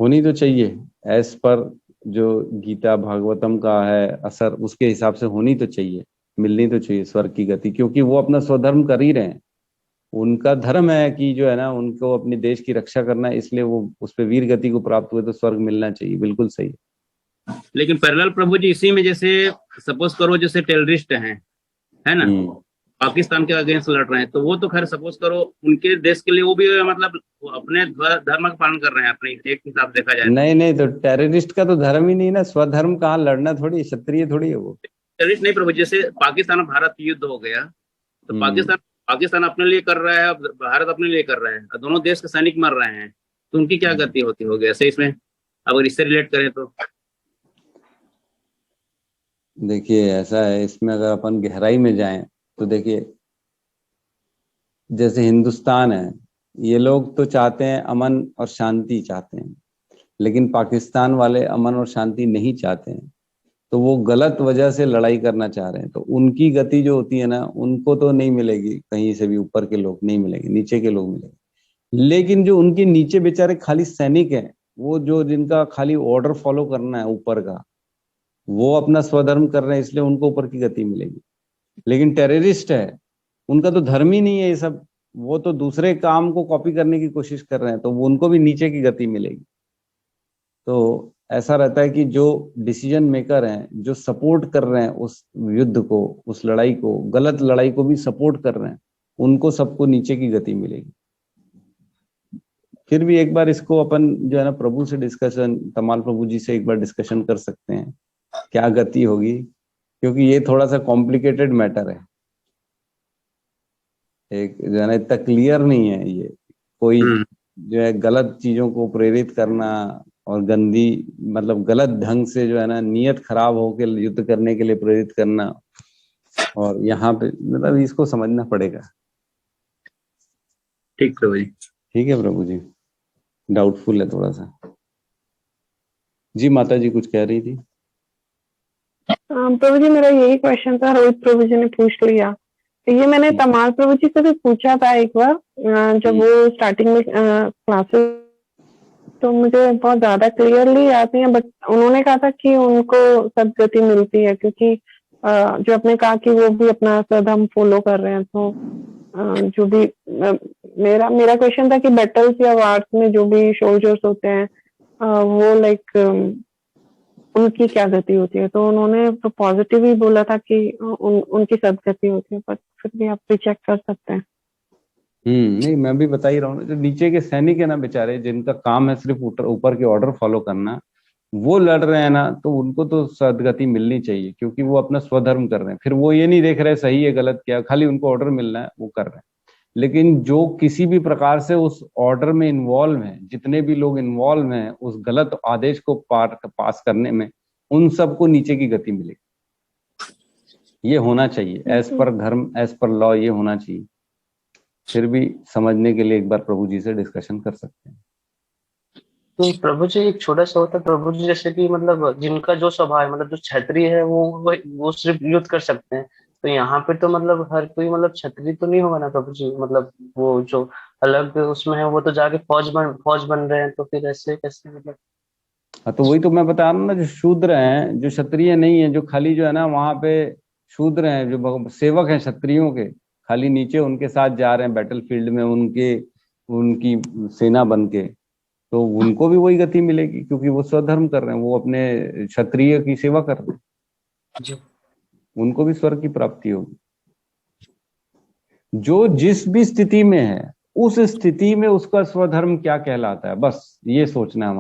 होनी तो चाहिए, एज पर जो गीता भागवतम का है असर, उसके हिसाब से होनी तो चाहिए, मिलनी तो चाहिए स्वर्ग की गति, क्योंकि वो अपना स्वधर्म कर ही रहे हैं। उनका धर्म है कि जो है ना उनको अपने देश की रक्षा करना है, इसलिए वो उस पर वीर गति को प्राप्त हुए, तो स्वर्ग मिलना चाहिए, बिल्कुल सही। लेकिन पैरेलल प्रभु जी इसी में, जैसे सपोज करो जैसे टेररिस्ट हैं, है ना, पाकिस्तान के अगेंस्ट लड़ रहे हैं, तो वो तो खैर सपोज करो उनके देश के लिए वो भी मतलब अपने धर्म का पालन कर रहे हैं, अपने एक हिसाब देखा जाए। नहीं, तो टेररिस्ट का तो धर्म ही नहीं ना, स्वधर्म कहाँ, लड़ना थोड़ी, क्षत्रिय थोड़ी है वो। टेररिस्ट नहीं प्रभु, जैसे पाकिस्तान और भारत युद्ध हो गया, तो पाकिस्तान अपने लिए कर रहा है, भारत अपने लिए कर रहा है, दोनों देश के सैनिक मर रहे हैं, तो उनकी क्या गति होती होगी ऐसे इसमें, अगर इससे रिलेट करें तो? देखिए ऐसा है, इसमें अगर अपन गहराई में जाएं तो देखिए, जैसे हिंदुस्तान है, ये लोग तो चाहते हैं अमन और शांति चाहते हैं, लेकिन पाकिस्तान वाले अमन और शांति नहीं चाहते हैं, तो वो गलत वजह से लड़ाई करना चाह रहे हैं, तो उनकी गति जो होती है ना, उनको तो नहीं मिलेगी कहीं से भी, ऊपर के लोग नहीं मिलेंगे, नीचे के लोग मिलेंगे। लेकिन जो उनके नीचे बेचारे खाली सैनिक हैं, वो जो जिनका खाली ऑर्डर फॉलो करना है ऊपर का, वो अपना स्वधर्म कर रहे हैं, इसलिए उनको ऊपर की गति मिलेगी। लेकिन टेररिस्ट है, उनका तो धर्म ही नहीं है ये सब, वो तो दूसरे काम को कॉपी करने की कोशिश कर रहे हैं, तो वो उनको भी नीचे की गति मिलेगी। तो ऐसा रहता है कि जो डिसीजन मेकर हैं, जो सपोर्ट कर रहे हैं उस युद्ध को, उस लड़ाई को, गलत लड़ाई को भी सपोर्ट कर रहे हैं, उनको सबको नीचे की गति मिलेगी। फिर भी एक बार इसको अपन जो है ना प्रभु से डिस्कशन, तमाल प्रभु जी से एक बार डिस्कशन कर सकते हैं क्या गति होगी, क्योंकि ये थोड़ा सा कॉम्प्लिकेटेड मैटर है, एक जो है ना इतना क्लियर नहीं है ये। कोई जो है गलत चीजों को प्रेरित करना और गंदी मतलब गलत ढंग से जो है ना नियत खराब होकर युद्ध करने के लिए प्रेरित करना, और यहाँ पे मतलब इसको समझना पड़ेगा। ठीक प्रभु जी। ठीक है प्रभु जी, डाउटफुल है थोड़ा सा। जी माता जी कुछ कह रही थी। प्रभु जी मेरा यही क्वेश्चन था, रोहित प्रभु जी ने पूछ लिया। ये मैंने तमाल प्रभु जी से भी पूछा था एक बार, जब वो स्टार्टिंग में क्लासेस, तो मुझे बहुत ज्यादा क्लियरली आती है, बट उन्होंने कहा था कि उनको सदगति मिलती है, क्योंकि जो आपने कहा कि वो भी अपना सदधर्म फॉलो कर रहे हैं। तो जो भी मेरा क्वेश्चन था कि बैटल्स या वार्स में जो भी सोल्जर्स होते हैं वो लाइक उनकी क्या गति होती है। तो उन्होंने तो पॉजिटिव ही बोला था कि उनकी सदगति होती है, पर फिर भी आप भी चेक कर सकते हैं। नहीं मैं भी बता ही रहा हूँ, जो नीचे के सैनिक है ना बेचारे, जिनका काम है सिर्फ ऊपर के ऑर्डर फॉलो करना, वो लड़ रहे हैं ना, तो उनको तो सदगति मिलनी चाहिए, क्योंकि वो अपना स्वधर्म कर रहे हैं। फिर वो ये नहीं देख रहे सही है गलत क्या, खाली उनको ऑर्डर मिलना है, वो कर रहे हैं। लेकिन जो किसी भी प्रकार से उस ऑर्डर में इन्वॉल्व हैं, जितने भी लोग इन्वॉल्व हैं उस गलत आदेश को पास करने में, उन सबको नीचे की गति मिलेगी। ये होना चाहिए एज पर धर्म, एज पर लॉ, ये होना चाहिए। फिर भी समझने के लिए एक बार प्रभु जी से डिस्कशन कर सकते हैं। तो प्रभु जी एक छोटा सा होता है प्रभु जी, जैसे कि मतलब जिनका जो स्वभाव है, मतलब जो क्षत्रिय है वो सिर्फ युद्ध कर सकते हैं, तो यहाँ पे तो मतलब हर कोई मतलब क्षत्रिय तो नहीं होगा ना प्रभु जी, मतलब वो जो अलग उसमें है वो तो जाके फौज बन रहे हैं, तो फिर ऐसे कैसे मतलब। हाँ तो वही तो मैं बता रहा हूँ ना, जो शूद्र हैं, जो क्षत्रिय नहीं है, जो खाली जो है ना वहां पे शूद्र हैं, जो सेवक हैं क्षत्रियों के, खाली नीचे उनके साथ जा रहे हैं बैटल फील्ड में, उनकी सेना बन के, तो उनको भी वही गति मिलेगी, क्योंकि वो स्वधर्म कर रहे हैं, वो अपने क्षत्रिय की सेवा कर रहे हैं, उनको भी स्वर्ग की प्राप्ति होगी। जो जिस भी स्थिति में है, उस स्थिति में उसका स्वधर्म क्या कहलाता है, बस ये सोचना है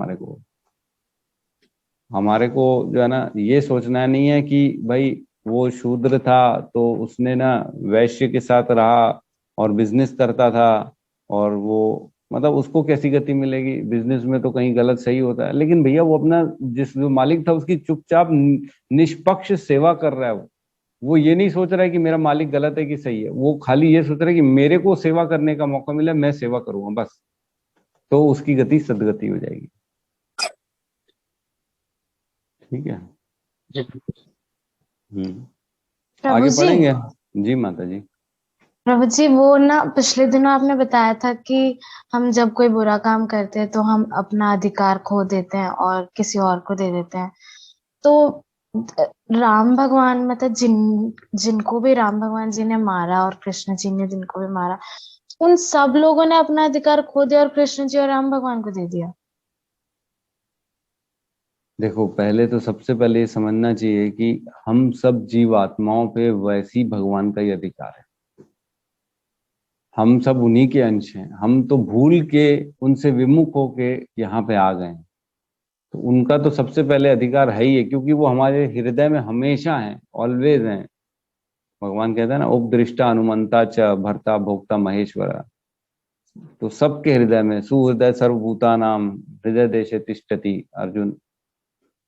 हमारे को जो है ना, ये सोचना नहीं है कि भाई वो शूद्र था तो उसने ना वैश्य के साथ रहा और बिजनेस करता था, और वो मतलब उसको कैसी गति मिलेगी। बिजनेस में तो कहीं गलत सही होता है, लेकिन भैया वो अपना जो मालिक था उसकी चुपचाप निष्पक्ष सेवा कर रहा है। वो ये नहीं सोच रहा है कि मेरा मालिक गलत है कि सही है, वो खाली ये सोच रहा है कि मेरे को सेवा करने का मौका मिला, मैं सेवा करूंगा बस, तो उसकी गति सदगति हो जाएगी। ठीक है। आगे पढ़ेंगे। जी माता जी। प्रभु जी वो ना पिछले दिनों आपने बताया था कि हम जब कोई बुरा काम करते हैं तो हम अपना अधिकार खो देते हैं और किसी और को दे देते हैं। तो राम भगवान मतलब जिनको भी राम भगवान जी ने मारा और कृष्ण जी ने जिनको भी मारा, उन सब लोगों ने अपना अधिकार खो दिया और कृष्ण जी और राम भगवान को दे दिया। देखो पहले तो सबसे पहले ये समझना चाहिए कि हम सब जीव आत्माओं पे वैसी भगवान का ही अधिकार है। हम सब उन्हीं के अंश हैं। हम तो भूल के उनसे विमुख होके यहाँ पे आ गए हैं, तो उनका तो सबसे पहले अधिकार है ही है, क्योंकि वो हमारे हृदय में हमेशा हैं, ऑलवेज हैं। भगवान कहता है ना, उपदृष्टा हनुमंता च भर्ता भोक्ता महेश्वरा। तो सबके हृदय में सुहृदय सर्वभूता नाम हृदय देशे तिष्ठति अर्जुन।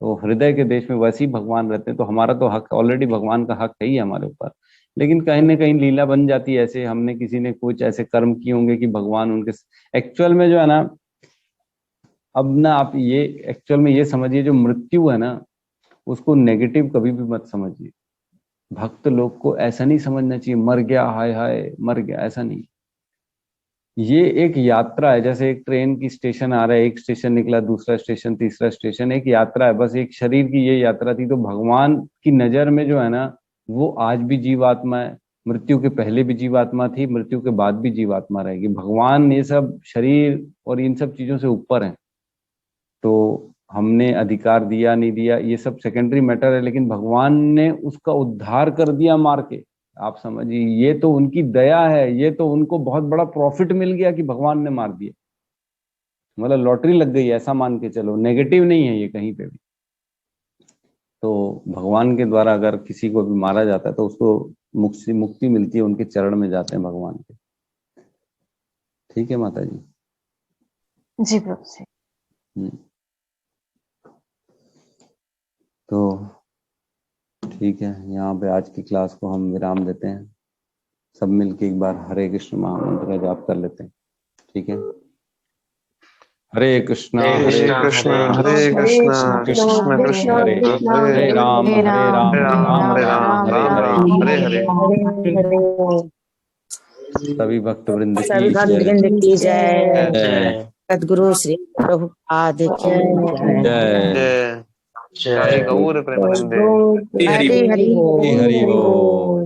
तो हृदय के देश में वैसे ही भगवान रहते हैं, तो हमारा तो हक ऑलरेडी, भगवान का हक है ही हमारे ऊपर। लेकिन कहीं ना कहीं लीला बन जाती है, ऐसे हमने किसी ने कुछ ऐसे कर्म किए होंगे कि भगवान उनके एक्चुअल में जो है ना, अब ना आप ये एक्चुअल में ये समझिए, जो मृत्यु है ना उसको नेगेटिव कभी भी मत समझिए। भक्त लोग को ऐसा नहीं समझना चाहिए मर गया, हाय हाय मर गया, ऐसा नहीं। ये एक यात्रा है, जैसे एक ट्रेन की स्टेशन आ रहा है, एक स्टेशन निकला, दूसरा स्टेशन, तीसरा स्टेशन, एक यात्रा है, बस एक शरीर की ये यात्रा थी। तो भगवान की नजर में जो है ना, वो आज भी जीवात्मा है, मृत्यु के पहले भी जीवात्मा थी, मृत्यु के बाद भी जीवात्मा रहेगी। भगवान ये सब शरीर और इन सब चीजों से ऊपर हैं। तो हमने अधिकार दिया नहीं दिया ये सब सेकेंडरी मैटर है, लेकिन भगवान ने उसका उद्धार कर दिया मार के। आप समझिए, ये तो उनकी दया है, ये तो उनको बहुत बड़ा प्रॉफिट मिल गया कि भगवान ने मार दिया, मतलब लॉटरी लग गई ऐसा मान के चलो। नेगेटिव नहीं है ये कहीं पे भी। तो भगवान के द्वारा अगर किसी को भी मारा जाता है तो उसको मुक्ति मिलती है, उनके चरण में जाते हैं भगवान के। ठीक है माता जी? जी प्रभु जी। तो ठीक है, यहाँ पे आज की क्लास को हम विराम देते हैं। सब मिलके एक बार हरे कृष्ण महामंत्र का जाप कर लेते हैं। ठीक है? हरे कृष्णा हरे कृष्णा हरे कृष्णा कृष्ण कृष्ण हरे हरे राम राम राम हरे हरे। सभी भक्त वृंद सभी भक्त वृंद की जय। सद्गुरु श्री प्रभुपाद की जय। जय गौर प्रेमानंदे। हरि हरि बोल। हरि बोल।